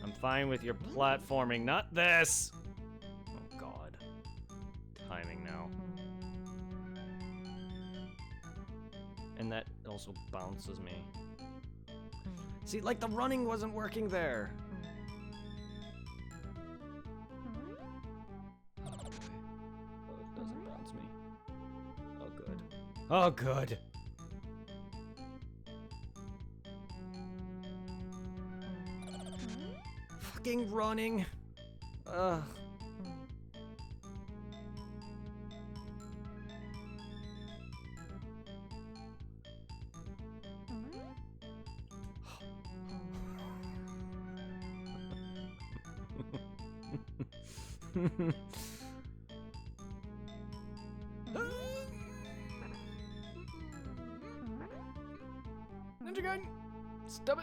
I'm fine with your platforming, not this! Oh god. Timing now. And that also bounces me. See, like the running wasn't working there. Oh boy. Oh, it doesn't bounce me. Oh good. Oh good. Fucking running. Ugh. Ninja Gun! Stop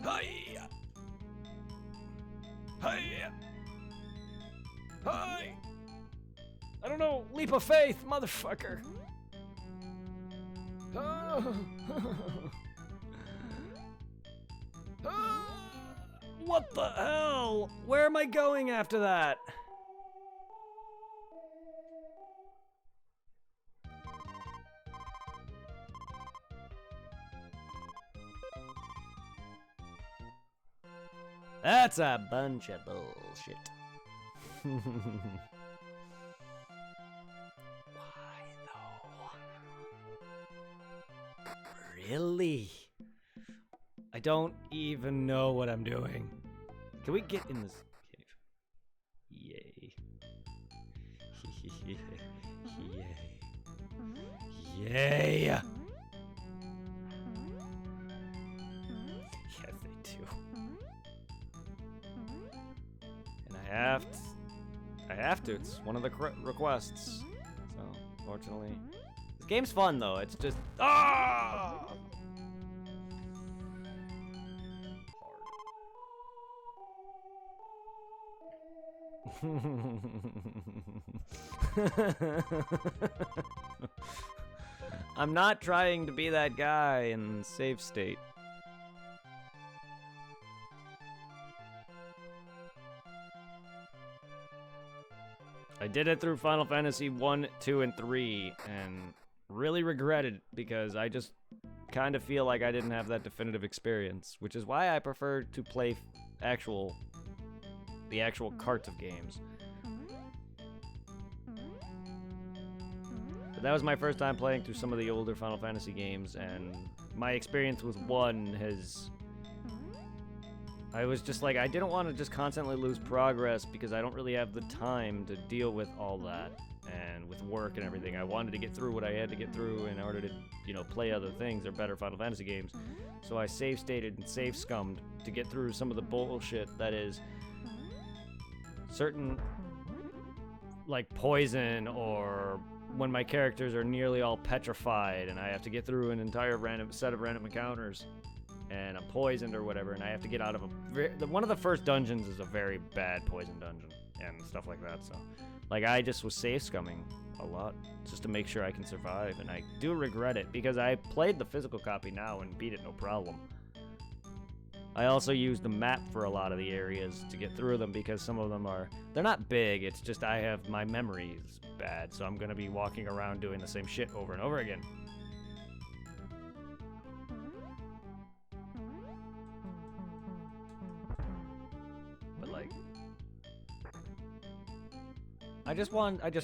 Hi. Hi. Hi. I don't know. Leap of faith, motherfucker. What the hell? Where am I going after that? That's a bunch of bullshit. Why though? Really? I don't even know what I'm doing. Can we get in this cave? Yay. Yay. Yay. Yes, they do. And I have to. It's one of the requests. So, fortunately. This game's fun, though. It's just... Ah! I'm not trying to be that guy in save state. I did it through Final Fantasy 1, 2, and 3, and really regret it because I just kind of feel like I didn't have that definitive experience, which is why I prefer to play the actual carts of games. But that was my first time playing through some of the older Final Fantasy games, and my experience with 1 has... I was just like, I didn't want to just constantly lose progress because I don't really have the time to deal with all that. And with work and everything, I wanted to get through what I had to get through in order to, you know, play other things or better Final Fantasy games. So I save stated and save scummed to get through some of the bullshit that is certain, like, poison, or when my characters are nearly all petrified and I have to get through an entire set of random encounters and I'm poisoned or whatever, and I have to get out of one of the first dungeons is a very bad poison dungeon and stuff like that. So, like, I just was save scumming a lot just to make sure I can survive, and I do regret it because I played the physical copy now and beat it no problem. I also used the map for a lot of the areas to get through them because some of them they're not big, it's just my memory is bad, so I'm gonna be walking around doing the same shit over and over again. But like, I just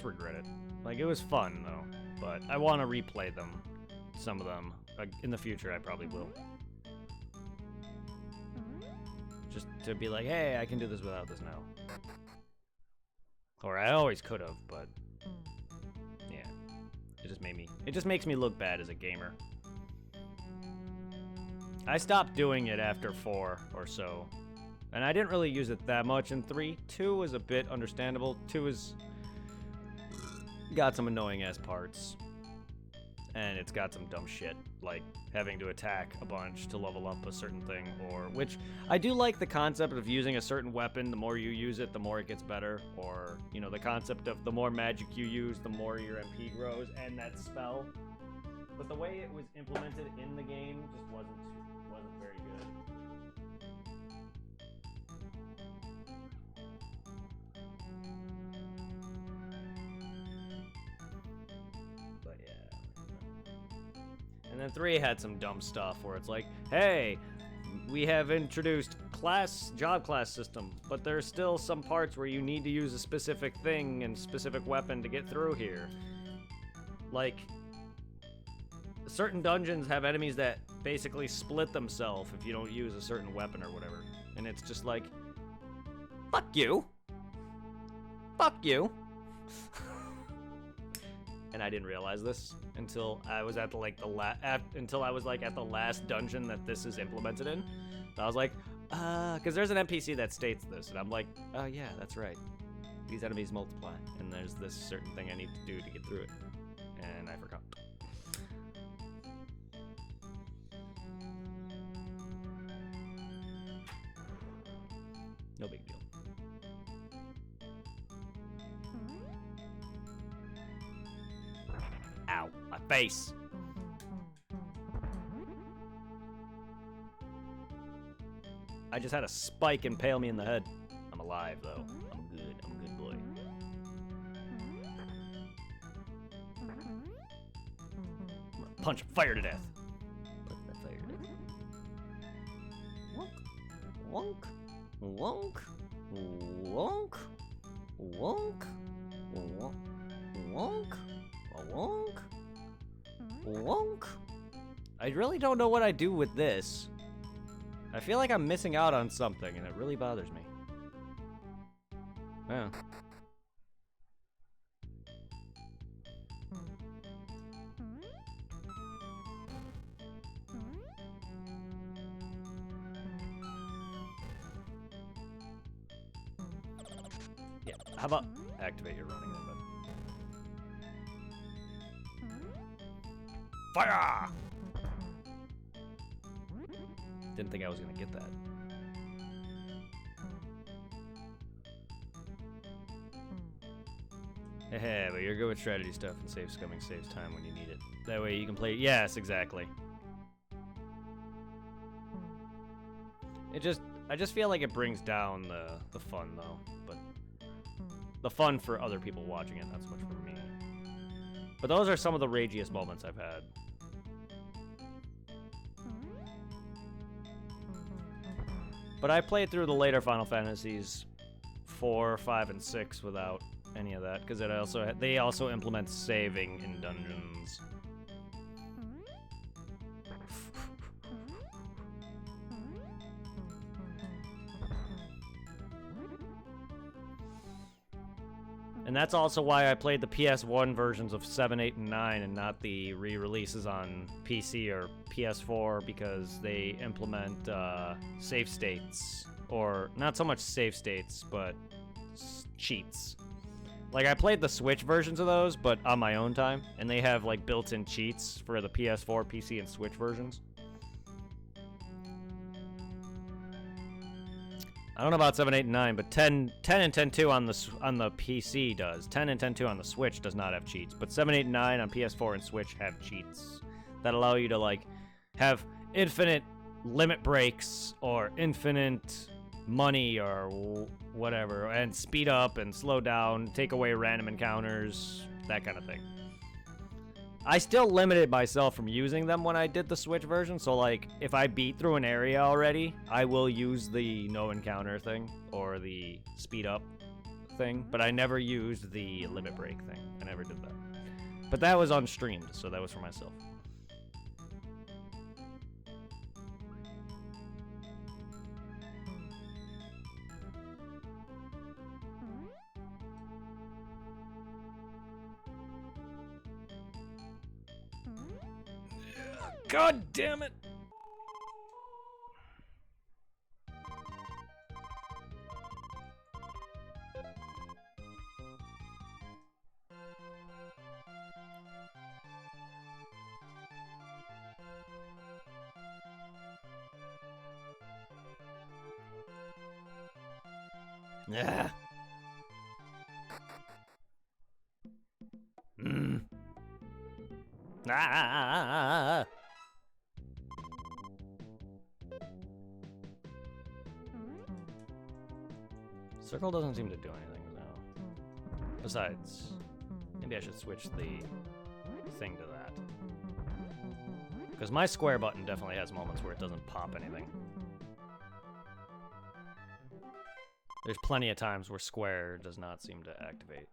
regret it. Like, it was fun though, but I want to replay them, some of them. In the future I probably will. Just to be like, hey, I can do this without this now. Or I always could have, but yeah. It just makes me look bad as a gamer. I stopped doing it after 4 or so. And I didn't really use it that much in 3. 2 was a bit understandable. 2 got some annoying ass parts. And it's got some dumb shit, like having to attack a bunch to level up a certain thing, which I do like the concept of using a certain weapon, the more you use it, the more it gets better, or, you know, the concept of the more magic you use, the more your MP grows, and that spell. But the way it was implemented in the game just wasn't very good. And then 3 had some dumb stuff where it's like, hey, we have introduced job class system, but there's still some parts where you need to use a specific thing and specific weapon to get through here. Like, certain dungeons have enemies that basically split themselves if you don't use a certain weapon or whatever. And it's just like, fuck you. Fuck you. And I didn't realize this until I was at the last dungeon that this is implemented in. So I was like, because there's an NPC that states this, and I'm like, oh yeah, that's right. These enemies multiply, and there's this certain thing I need to do to get through it. And I forgot. No big deal. Ow, my face! I just had a spike impale me in the head. I'm alive, though. I'm good. I'm a good boy. I'm gonna punch fire to death. Punch that fire to death. Wonk. Wonk. Wonk. Wonk. Wonk. Wonk. Wonk. Wonk. I really don't know what I do with this. I feel like I'm missing out on something, and it really bothers me. Yeah. Yeah, how about activate your running then, bud? Fire! Didn't think I was gonna get that. Heh, but you're good with strategy stuff, and save scumming saves time when you need it. That way you can play. Yes, exactly. I just feel like it brings down the fun though, but the fun for other people watching it, not so much for me. But those are some of the ragiest moments I've had. But I played through the later Final Fantasies 4, 5, and 6 without any of that, because they also implement saving in dungeons. And that's also why I played the PS1 versions of 7, 8, and 9 and not the re-releases on PC or PS4, because they implement save states, or not so much save states, but cheats. Like, I played the Switch versions of those, but on my own time, and they have like built-in cheats for the PS4, PC, and Switch versions. I don't know about 7, 8, and 9, but 10 and 10.2 on the PC does. 10 and 10.2 on the Switch does not have cheats, but 7, 8, and 9 on PS4 and Switch have cheats that allow you to, like, have infinite limit breaks or infinite money or whatever, and speed up and slow down, take away random encounters, that kind of thing. I still limited myself from using them when I did the Switch version, so like, if I beat through an area already, I will use the no encounter thing, or the speed up thing, but I never used the limit break thing. I never did that. But that was unstreamed, so that was for myself. God damn it! Yeah. Ah. Circle doesn't seem to do anything, though. Besides, maybe I should switch the thing to that. Because my square button definitely has moments where it doesn't pop anything. There's plenty of times where square does not seem to activate.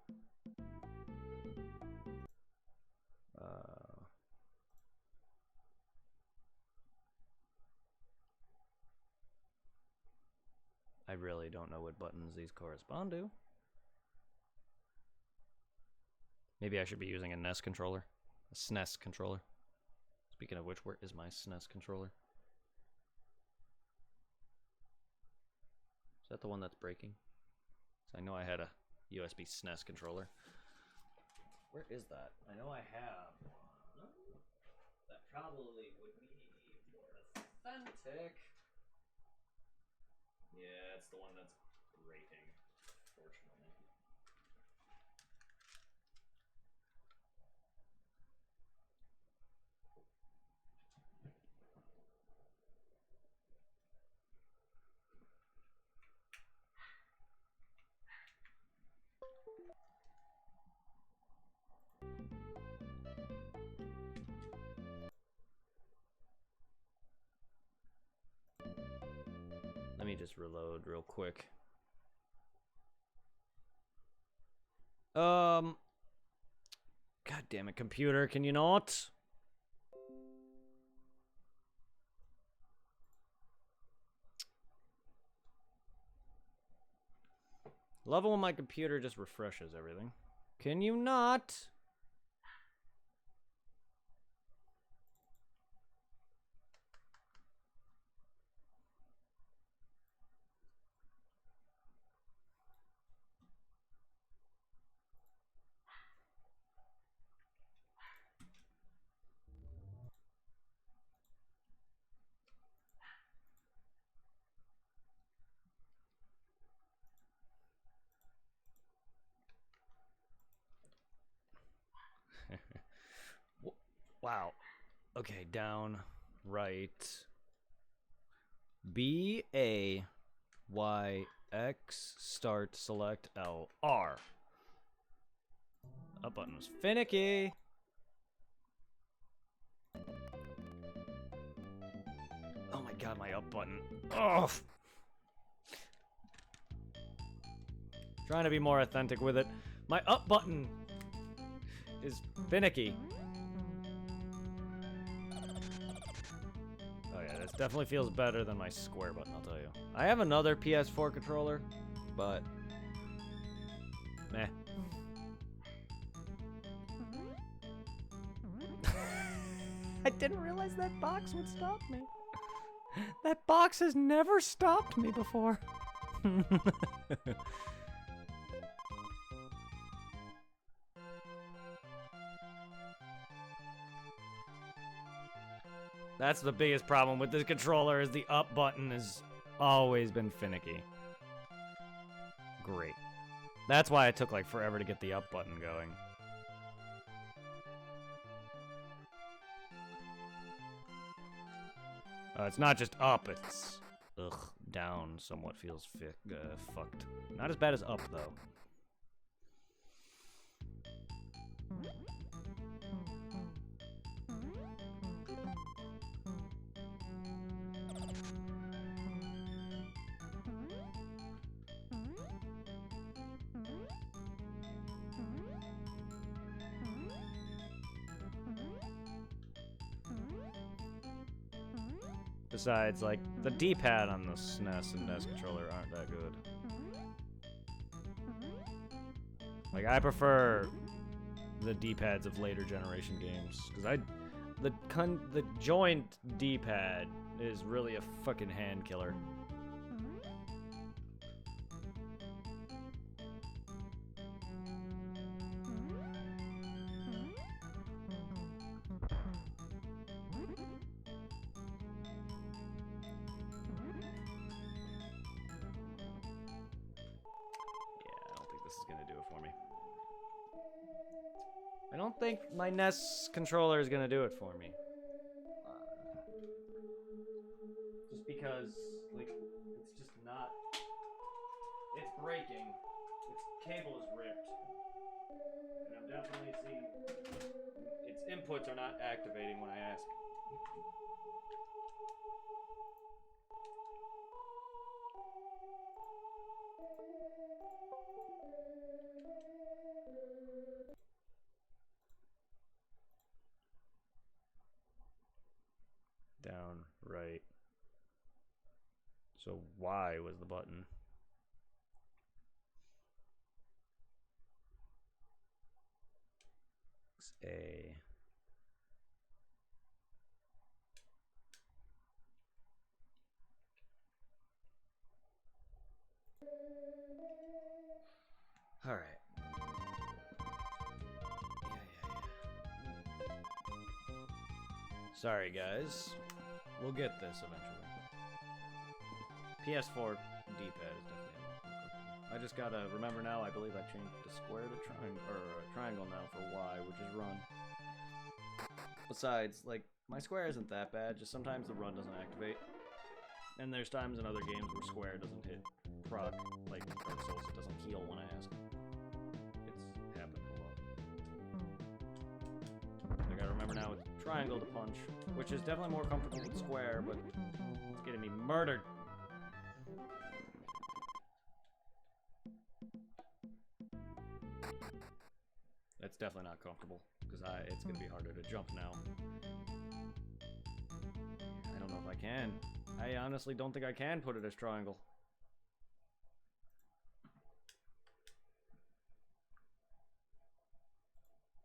I really don't know what buttons these correspond to. Maybe I should be using a NES controller. A SNES controller. Speaking of which, where is my SNES controller? Is that the one that's breaking? So I know I had a USB SNES controller. Where is that? I know I have one. That probably would be more authentic. Yeah, it's the one that's breaking, fortunately. Let me just reload real quick. God damn it, computer, can you not? Love it when my computer just refreshes everything. Can you not? Wow. Okay, down, right. B, A, Y, X, start, select, L, R. Up button was finicky. Oh my god, my up button. Oh! Trying to be more authentic with it. My up button is finicky. Oh yeah, this definitely feels better than my square button, I'll tell you. I have another PS4 controller, but meh. I didn't realize that box would stop me. That box has never stopped me before. That's the biggest problem with this controller is the up button has always been finicky. Great. That's why it took like forever to get the up button going. It's not just up, it's down somewhat feels fucked. Not as bad as up though. Besides, like, the D-pad on the SNES and NES controller aren't that good. Like, I prefer the D-pads of later generation games, because the joint D-pad is really a fucking hand killer. I don't think my NES controller is gonna do it for me. Just because, like, it's just not. It's breaking. Its cable is ripped. And I'm definitely seeing its inputs are not activating when I ask. Down, right. So Y was the button. A. All right. Sorry, guys. We'll get this eventually. PS4 D-pad is definitely unlocked. I just gotta remember now. I believe I changed the square to triangle now for Y, which is run. Besides, like, my square isn't that bad. Just sometimes the run doesn't activate, and there's times in other games where square doesn't hit proc, like Dark Souls. It doesn't heal when I ask. It's happened a lot. I gotta remember now it's triangle to punch, which is definitely more comfortable than square, but it's getting me murdered. That's definitely not comfortable, because it's gonna be harder to jump now. I don't know if I can. I honestly don't think I can put it as triangle.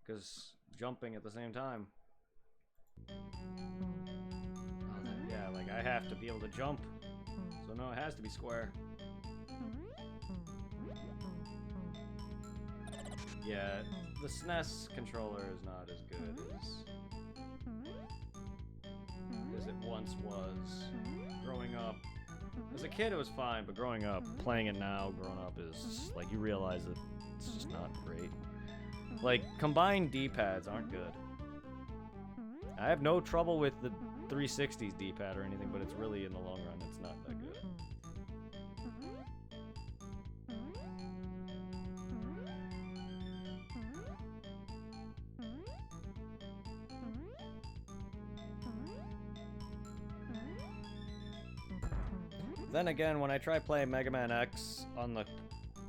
Because jumping at the same time. Yeah, like I have to be able to jump. So no, it has to be square. Yeah, the SNES controller is not as good as it once was. Growing up, as a kid it was fine, but growing up, playing it now, growing up is like you realize that it's just not great. Like, combined D-pads aren't good. I have no trouble with the 360's D-pad or anything, but it's really, in the long run, it's not that good. Then again, when I tried playing Mega Man X on the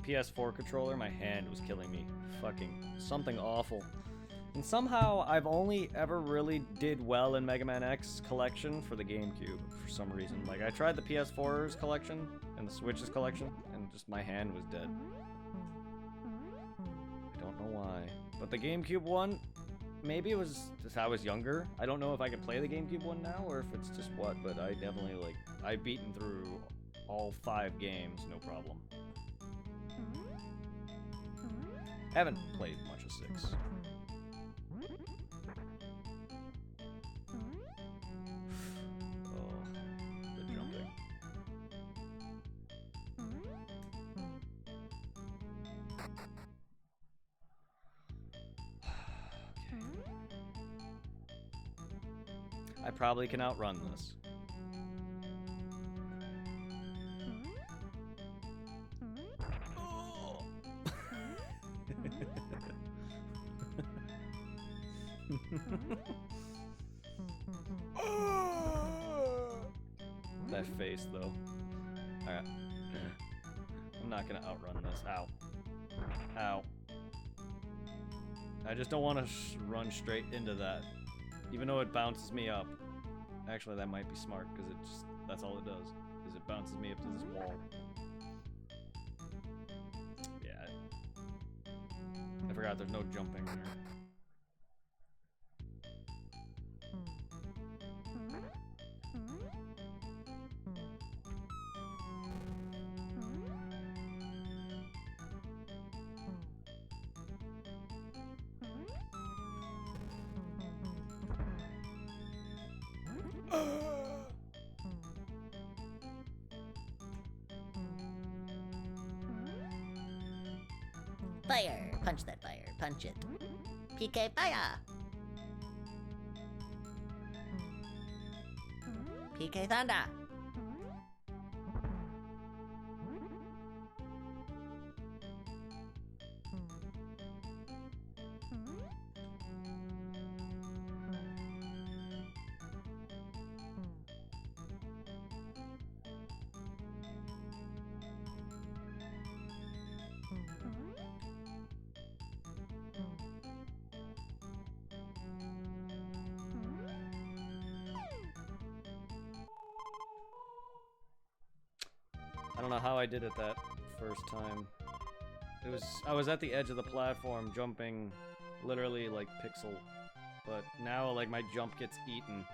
PS4 controller, my hand was killing me. Fucking something awful. And somehow, I've only ever really did well in Mega Man X collection for the GameCube, for some reason. Like, I tried the PS4's collection, and the Switch's collection, and just my hand was dead. I don't know why. But the GameCube one, maybe it was just I was younger. I don't know if I can play the GameCube one now, or if it's just what, but I definitely, like, I've beaten through all 5 games, no problem. I haven't played much of 6. Oh, the jumping. Okay. I probably can outrun this. That face, though. Alright. I'm not gonna outrun this. Ow. Ow. I just don't want to run straight into that. Even though it bounces me up. Actually, that might be smart, because it just... that's all it does. Is it bounces me up to this wall. Yeah. I forgot there's no jumping here. Fire! Punch that fire. Punch it. PK fire! PK thunder! I don't know how I did it that first time. I was at the edge of the platform jumping literally like pixel, but now like my jump gets eaten.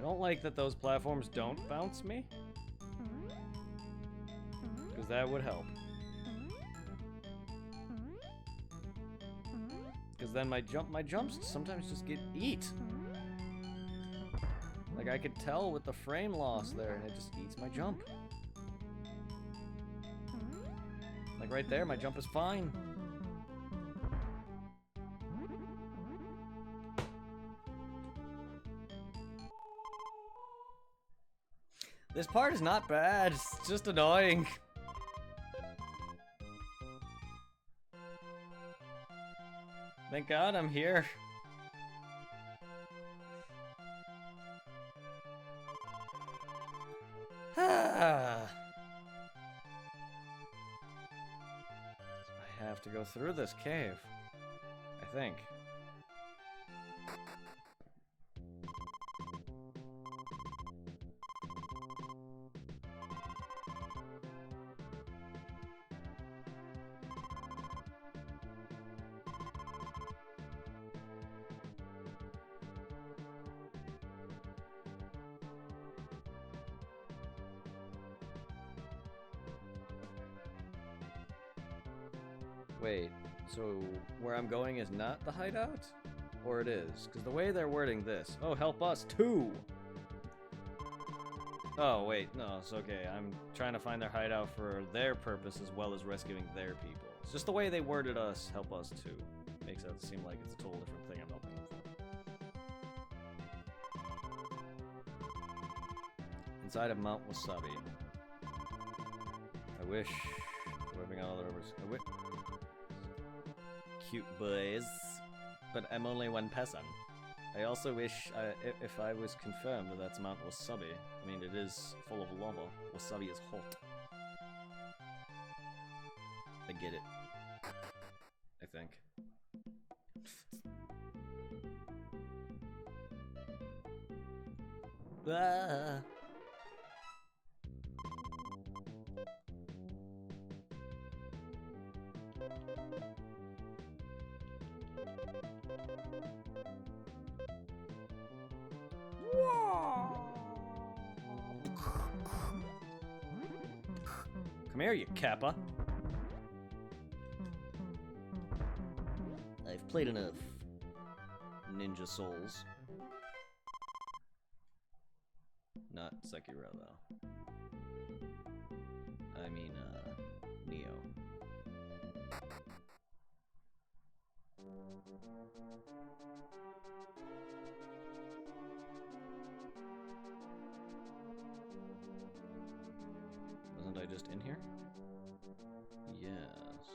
I don't like that those platforms don't bounce me. Because that would help. Because then my jumps sometimes just get eat. Like I could tell with the frame loss there, and it just eats my jump. Like right there, my jump is fine. This part is not bad, it's just annoying. Thank God I'm here. I have to go through this cave, I think. Wait, so where I'm going is not the hideout? Or it is? Because the way they're wording this... Oh, help us too! Oh, wait, no, it's okay. I'm trying to find their hideout for their purpose as well as rescuing their people. It's just the way they worded us, help us too. Makes it seem like it's a total different thing I'm helping them for. Inside of Mount Wasabi. I wish... Whipping out all the rivers. I wish... Cute boys, but I'm only one person. I also wish if I was confirmed that that's Mount Wasabi. I mean, it is full of lava. Wasabi is hot. I get it. I think. Ah. Come here, you Kappa. I've played enough Ninja Souls. Not Sekiro, though. I mean, Neo. Wasn't I just in here? Yes.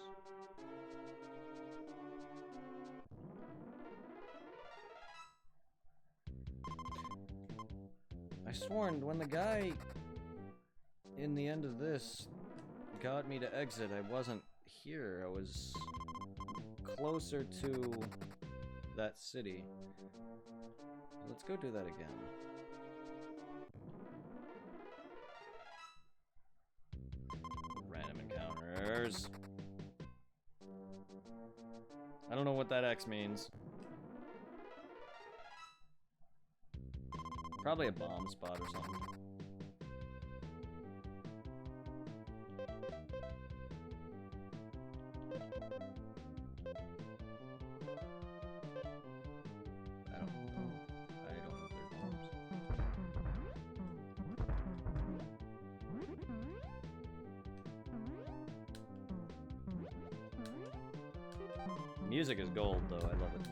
I sworn when the guy in the end of this got me to exit, I wasn't here. I was closer to that city. Let's go do that again. Random encounters. I don't know what that X means. Probably a bomb spot or something. I don't know if they're bombs. Music is gold, though. I love it.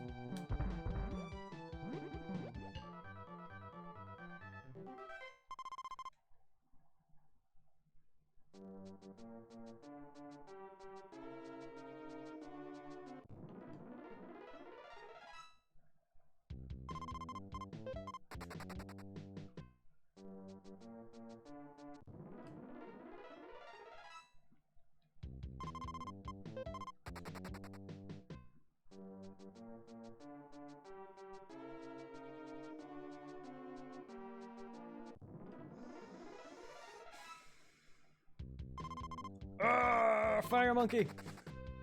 Fire monkey!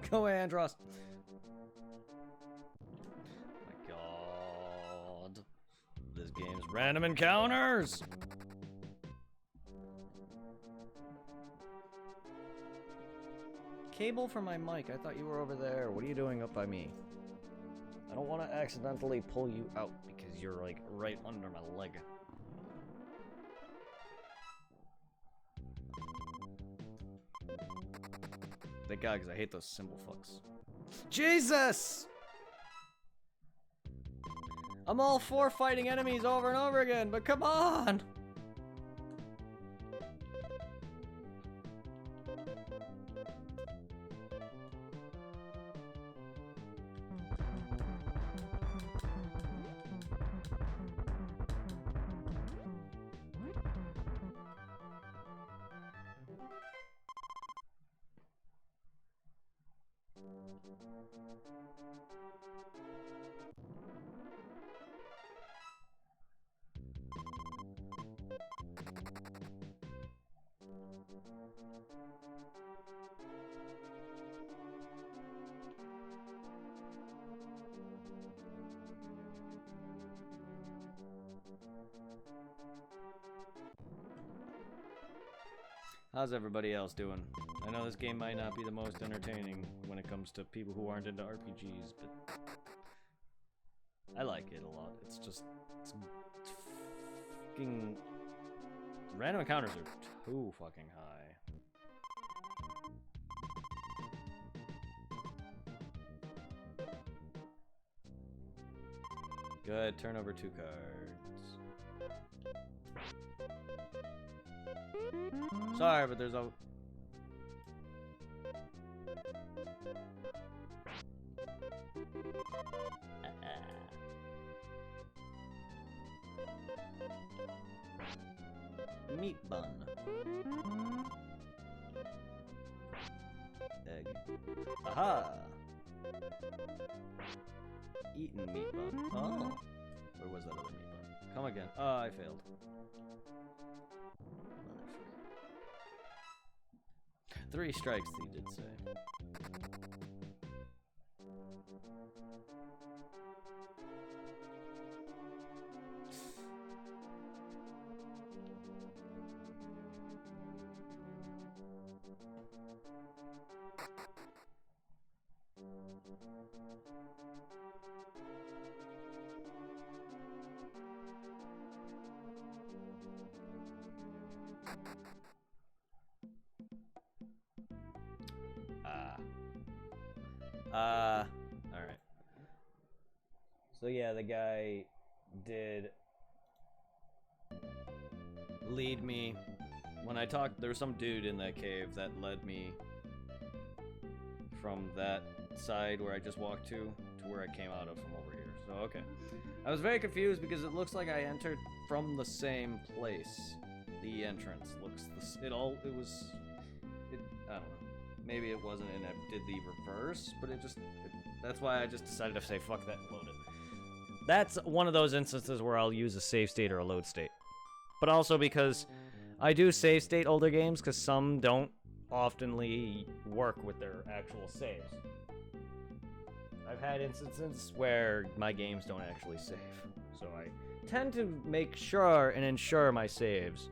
Go away, Andros. My god. This games. Random encounters! Cable for my mic. I thought you were over there. What are you doing up by me? I don't want to accidentally pull you out because you're like right under my leg. Thank God, because I hate those symbol fucks. Jesus! I'm all for fighting enemies over and over again, but come on! How's everybody else doing? I know this game might not be the most entertaining when it comes to people who aren't into RPGs, but I like it a lot. It's just, it's fucking, random encounters are too fucking high. Good, turn over 2 cards. Sorry, but there's a... meat bun. Egg. Aha! Eaten meat bun. Oh! Where was that other meat bun? Come again. Oh, I failed. 3 strikes, he did say. Alright. So yeah, the guy did lead me. When I talked, there was some dude in that cave that led me from that side where I just walked to where I came out of from over here. So, okay. I was very confused because it looks like I entered from the same place. The entrance looks, I don't know. Maybe it wasn't and I did the reverse, but that's why I just decided to say fuck that and load it. That's one of those instances where I'll use a save state or a load state. But also because I do save state older games because some don't oftenly work with their actual saves. I've had instances where my games don't actually save. So I tend to make sure and ensure my saves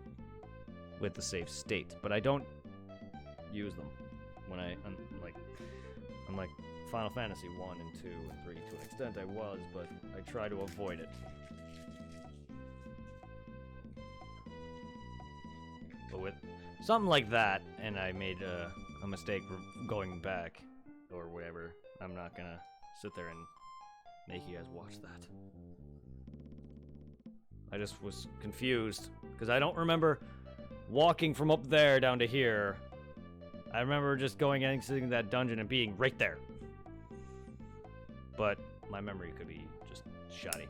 with the save state, but I don't use them when unlike Final Fantasy 1 and 2 and 3 to an extent I was, but I try to avoid it. But with something like that, and I made a mistake going back, or whatever, I'm not gonna sit there and make you guys watch that. I just was confused, because I don't remember walking from up there down to here. I remember just going and exiting that dungeon and being right there. But my memory could be just shoddy.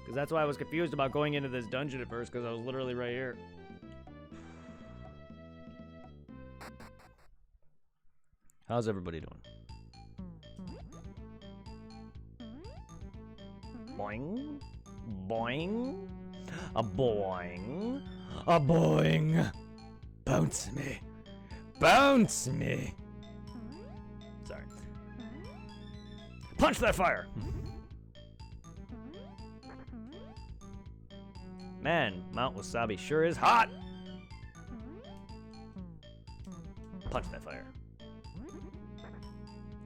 Because that's why I was confused about going into this dungeon at first, because I was literally right here. How's everybody doing? Boing. Boing. A boing. A boing. Bounce me. Bounce me. Sorry. Punch that fire! Man, Mount Wasabi sure is hot! Punch that fire.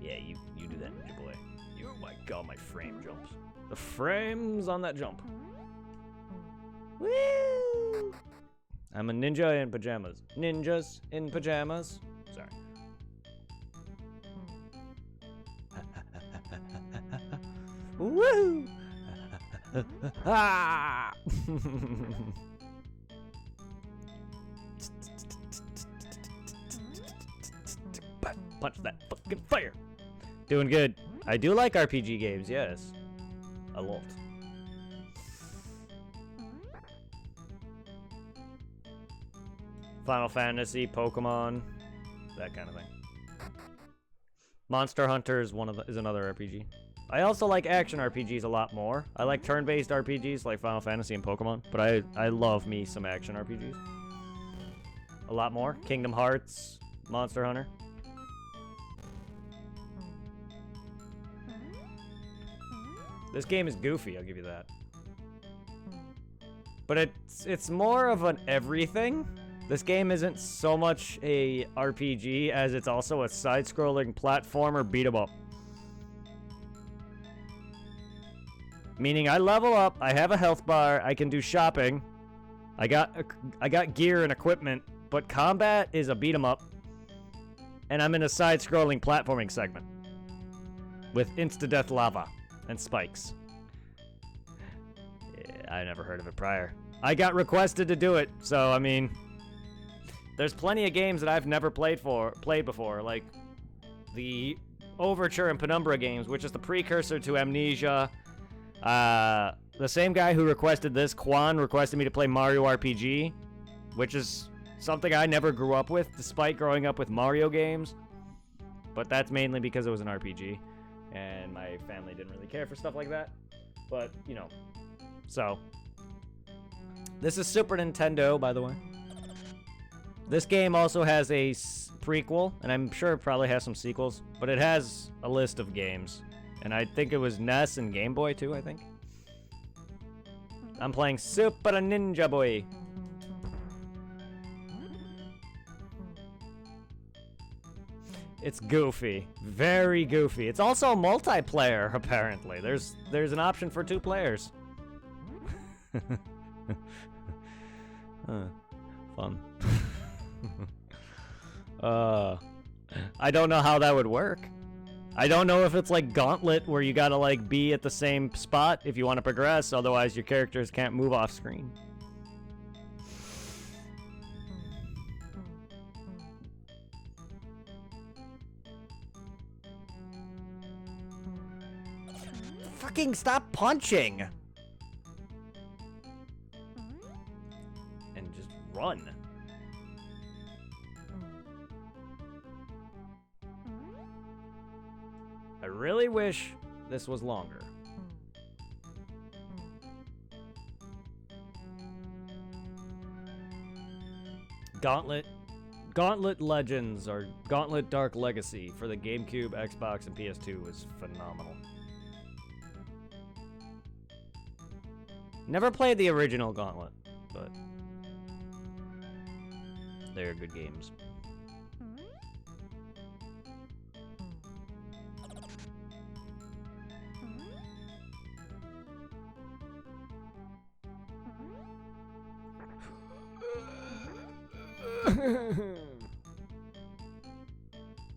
Yeah, you do that, ninja boy. Oh my god, my frame jumps. The frames on that jump. Woo! I'm a ninja in pajamas. Ninjas in pajamas. Sorry. Woo! Ah! Punch that fucking fire. Doing good. I do like RPG games, yes. A lot. Final Fantasy, Pokemon, that kind of thing. Monster Hunter is another RPG. I also like action RPGs a lot more. I like turn-based RPGs like Final Fantasy and Pokemon, but I love me some action RPGs. A lot more. Kingdom Hearts, Monster Hunter. This game is goofy, I'll give you that. But it's more of an everything. This game isn't so much a RPG as it's also a side-scrolling platformer beat-em-up. Meaning I level up, I have a health bar, I can do shopping, I got gear and equipment, but combat is a beat-em-up, and I'm in a side-scrolling platforming segment with insta-death lava and spikes. Yeah, I never heard of it prior. I got requested to do it, so I mean, there's plenty of games that I've never played before, like the Overture and Penumbra games, which is the precursor to Amnesia. The same guy who requested this, Quan, requested me to play Mario RPG, which is something I never grew up with, despite growing up with Mario games. But that's mainly because it was an RPG, and my family didn't really care for stuff like that. But, you know, so. This is Super Nintendo, by the way. This game also has a prequel, and I'm sure it probably has some sequels, but it has a list of games. And I think it was NES and Game Boy too, I think. I'm playing Super Ninja Boy. It's goofy. Very goofy. It's also multiplayer, apparently. There's an option for 2 players. Fun. I don't know how that would work. I don't know if it's like Gauntlet where you gotta like be at the same spot if you want to progress, otherwise your characters can't move off screen. Fucking stop punching! And just run. I really wish this was longer. Gauntlet Legends or Gauntlet Dark Legacy for the GameCube, Xbox, and PS2 was phenomenal. Never played the original Gauntlet, but they're good games.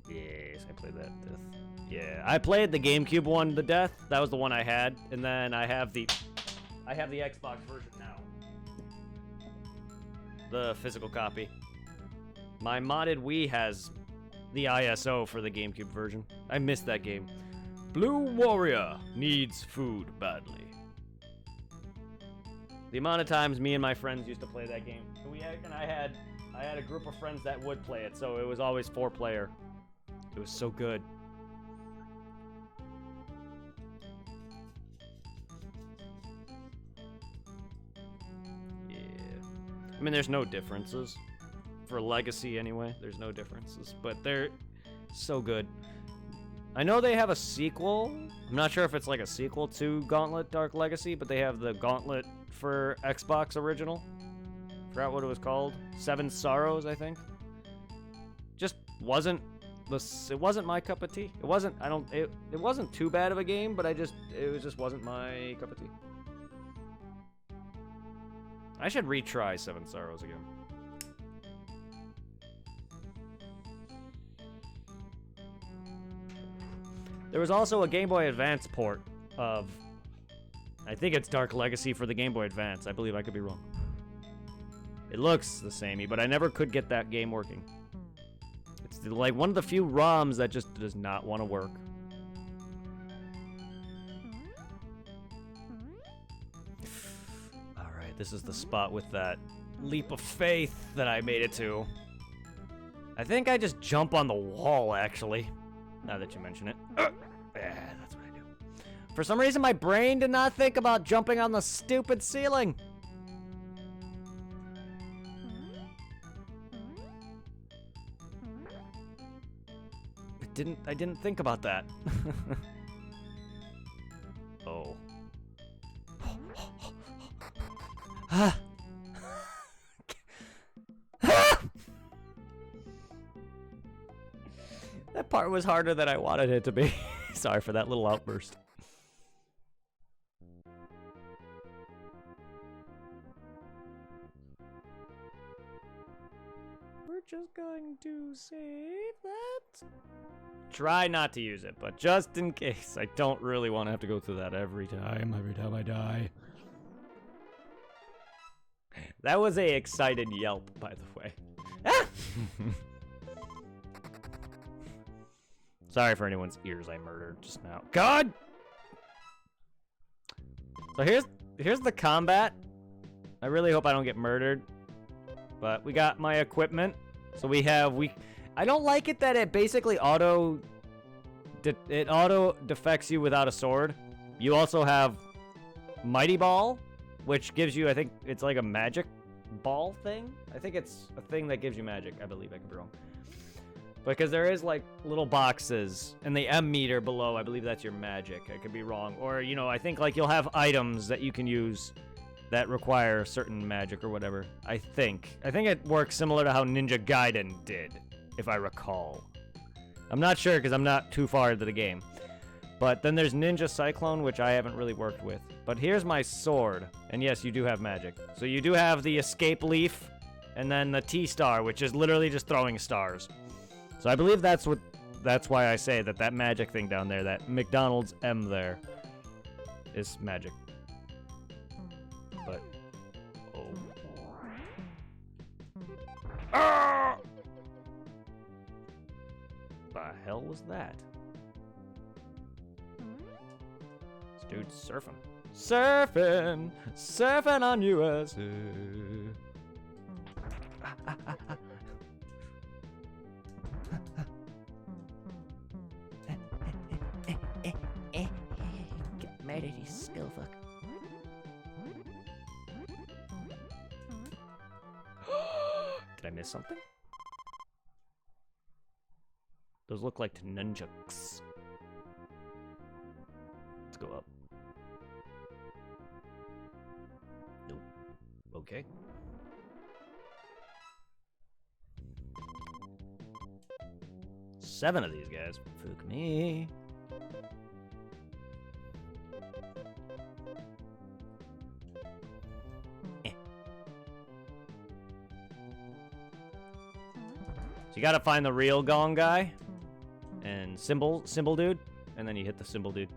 Yes, I played that to death. Yeah, I played the GameCube one to death. That was the one I had, and then I have the Xbox version now. The physical copy. My modded Wii has the ISO for the GameCube version. I missed that game. Blue Warrior needs food badly. The amount of times me and my friends used to play that game. I had a group of friends that would play it, so it was always 4-player. It was so good. Yeah. I mean, there's no differences. For Legacy, anyway, there's no differences. But they're so good. I know they have a sequel. I'm not sure if it's like a sequel to Gauntlet Dark Legacy, but they have the Gauntlet for Xbox original. Forgot what it was called. Seven Sorrows, I think. Just wasn't it wasn't my cup of tea. It wasn't it wasn't too bad of a game, but it just wasn't my cup of tea. I should retry Seven Sorrows again. There was also a Game Boy Advance port of, I think it's Dark Legacy for the Game Boy Advance. I believe I could be wrong. It looks the samey, but I never could get that game working. It's like one of the few ROMs that just does not want to work. Alright, this is the spot with that leap of faith that I made it to. I think I just jump on the wall, actually. Now that you mention it. Yeah, that's what I do. For some reason, my brain did not think about jumping on the stupid ceiling. I didn't think about that. Oh. That part was harder than I wanted it to be. Sorry for that little outburst. We're just going to save that. Try not to use it, but just in case. I don't really want to have to go through that every time I die. That was a excited yelp, by the way. Sorry for anyone's ears I murdered just now. God! So here's the combat. I really hope I don't get murdered. But we got my equipment. So I don't like it that it basically auto defects you without a sword. You also have Mighty Ball, which gives you, I think it's like a magic ball thing. I think it's a thing that gives you magic. I believe, I could be wrong. Because there is like little boxes and the M meter below, I believe that's your magic. I could be wrong. Or, you know, I think like you'll have items that you can use that require certain magic or whatever. I think it works similar to how Ninja Gaiden did, if I recall. I'm not sure because I'm not too far into the game. But then there's Ninja Cyclone, which I haven't really worked with. But here's my sword. And yes, you do have magic. So you do have the escape leaf and then the T-star, which is literally just throwing stars. So I believe that's why I say that magic thing down there, that McDonald's M there, is magic. But oh. Ah! The hell was that? This dude's surfing. Surfing on USA. Get mad at you, skill fuck. Did I miss something? Those look like nunchucks. Let's go up. Nope. Okay. Seven of these guys. Fuck me. So you gotta find the real gong guy and symbol dude, and then you hit the symbol dude.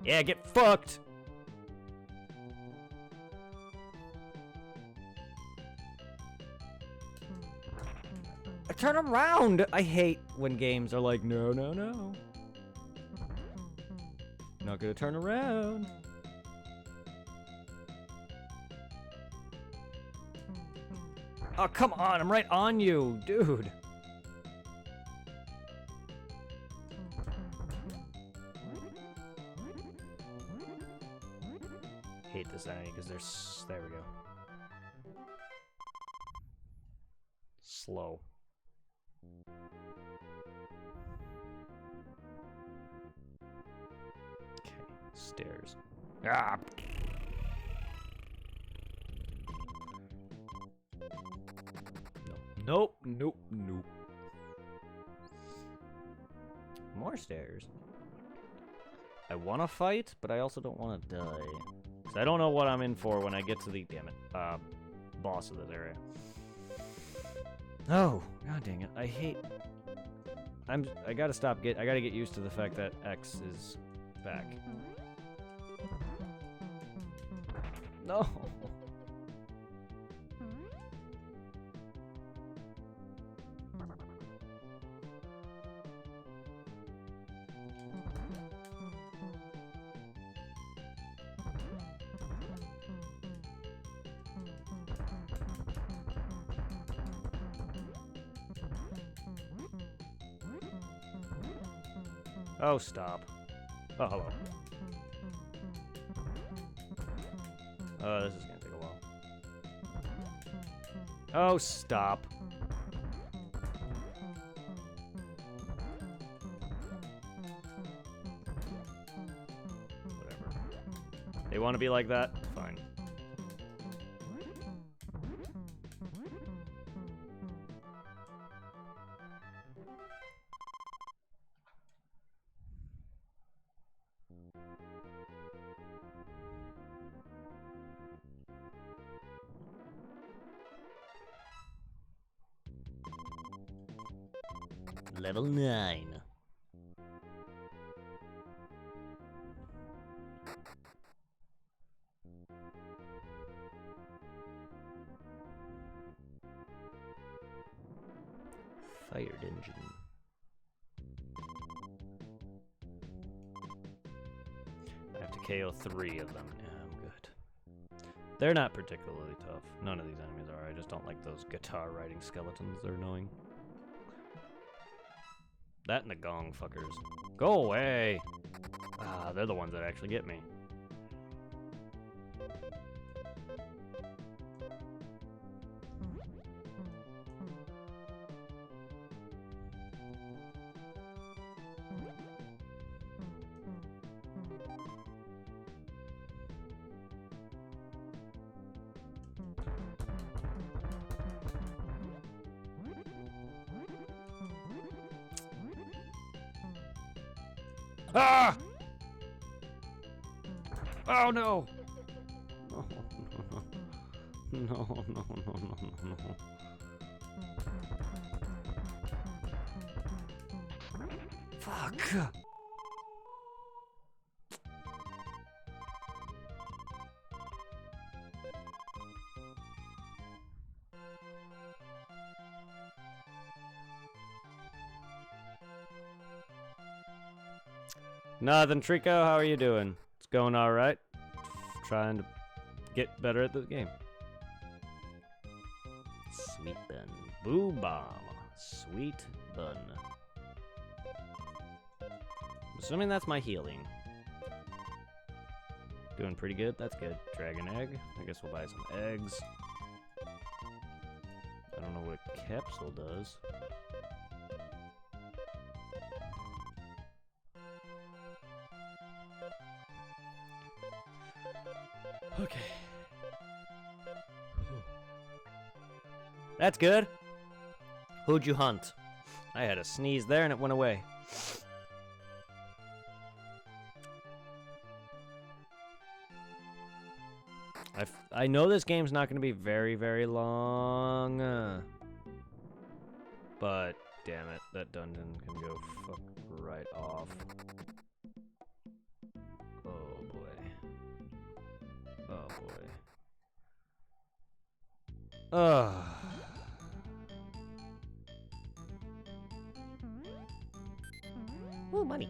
Yeah, get fucked. Turn around. I hate when games are like, no. Not gonna turn around. Oh, come on. I'm right on you, dude. Hate this enemy because there we go. Slow. Stairs. Ah. No. Nope. More stairs. I want to fight, but I also don't want to die. Because I don't know what I'm in for when I get to the, damn it, boss of this area. Oh, god dang it. I hate... I gotta I gotta get used to the fact that X is back. No! Oh, stop. Oh, hello. This is gonna take a while. Oh, stop. Whatever. They want to be like that? Fine. Level 9. Fire dungeon. I have to KO 3 of them. Yeah, I'm good. They're not particularly tough. None of these enemies are. I just don't like those guitar riding skeletons. They're annoying. That and the gong fuckers. Go away! Ah, they're the ones that actually get me. Ah! Oh no! No, no, no, no. Fuck! Nothing, Trico. How are you doing? It's going all right. Trying to get better at the game. Sweet bun. Boo bomb. Sweet bun. Assuming that's my healing. Doing pretty good. That's good. Dragon egg. I guess we'll buy some eggs. I don't know what a capsule does. Okay. That's good. Who'd you hunt? I had a sneeze there and it went away. I know this game's not going to be very, very long. But, damn it, that dungeon can go fuck right off. Oh, boy. Oh, boy. Ugh. Ooh, money.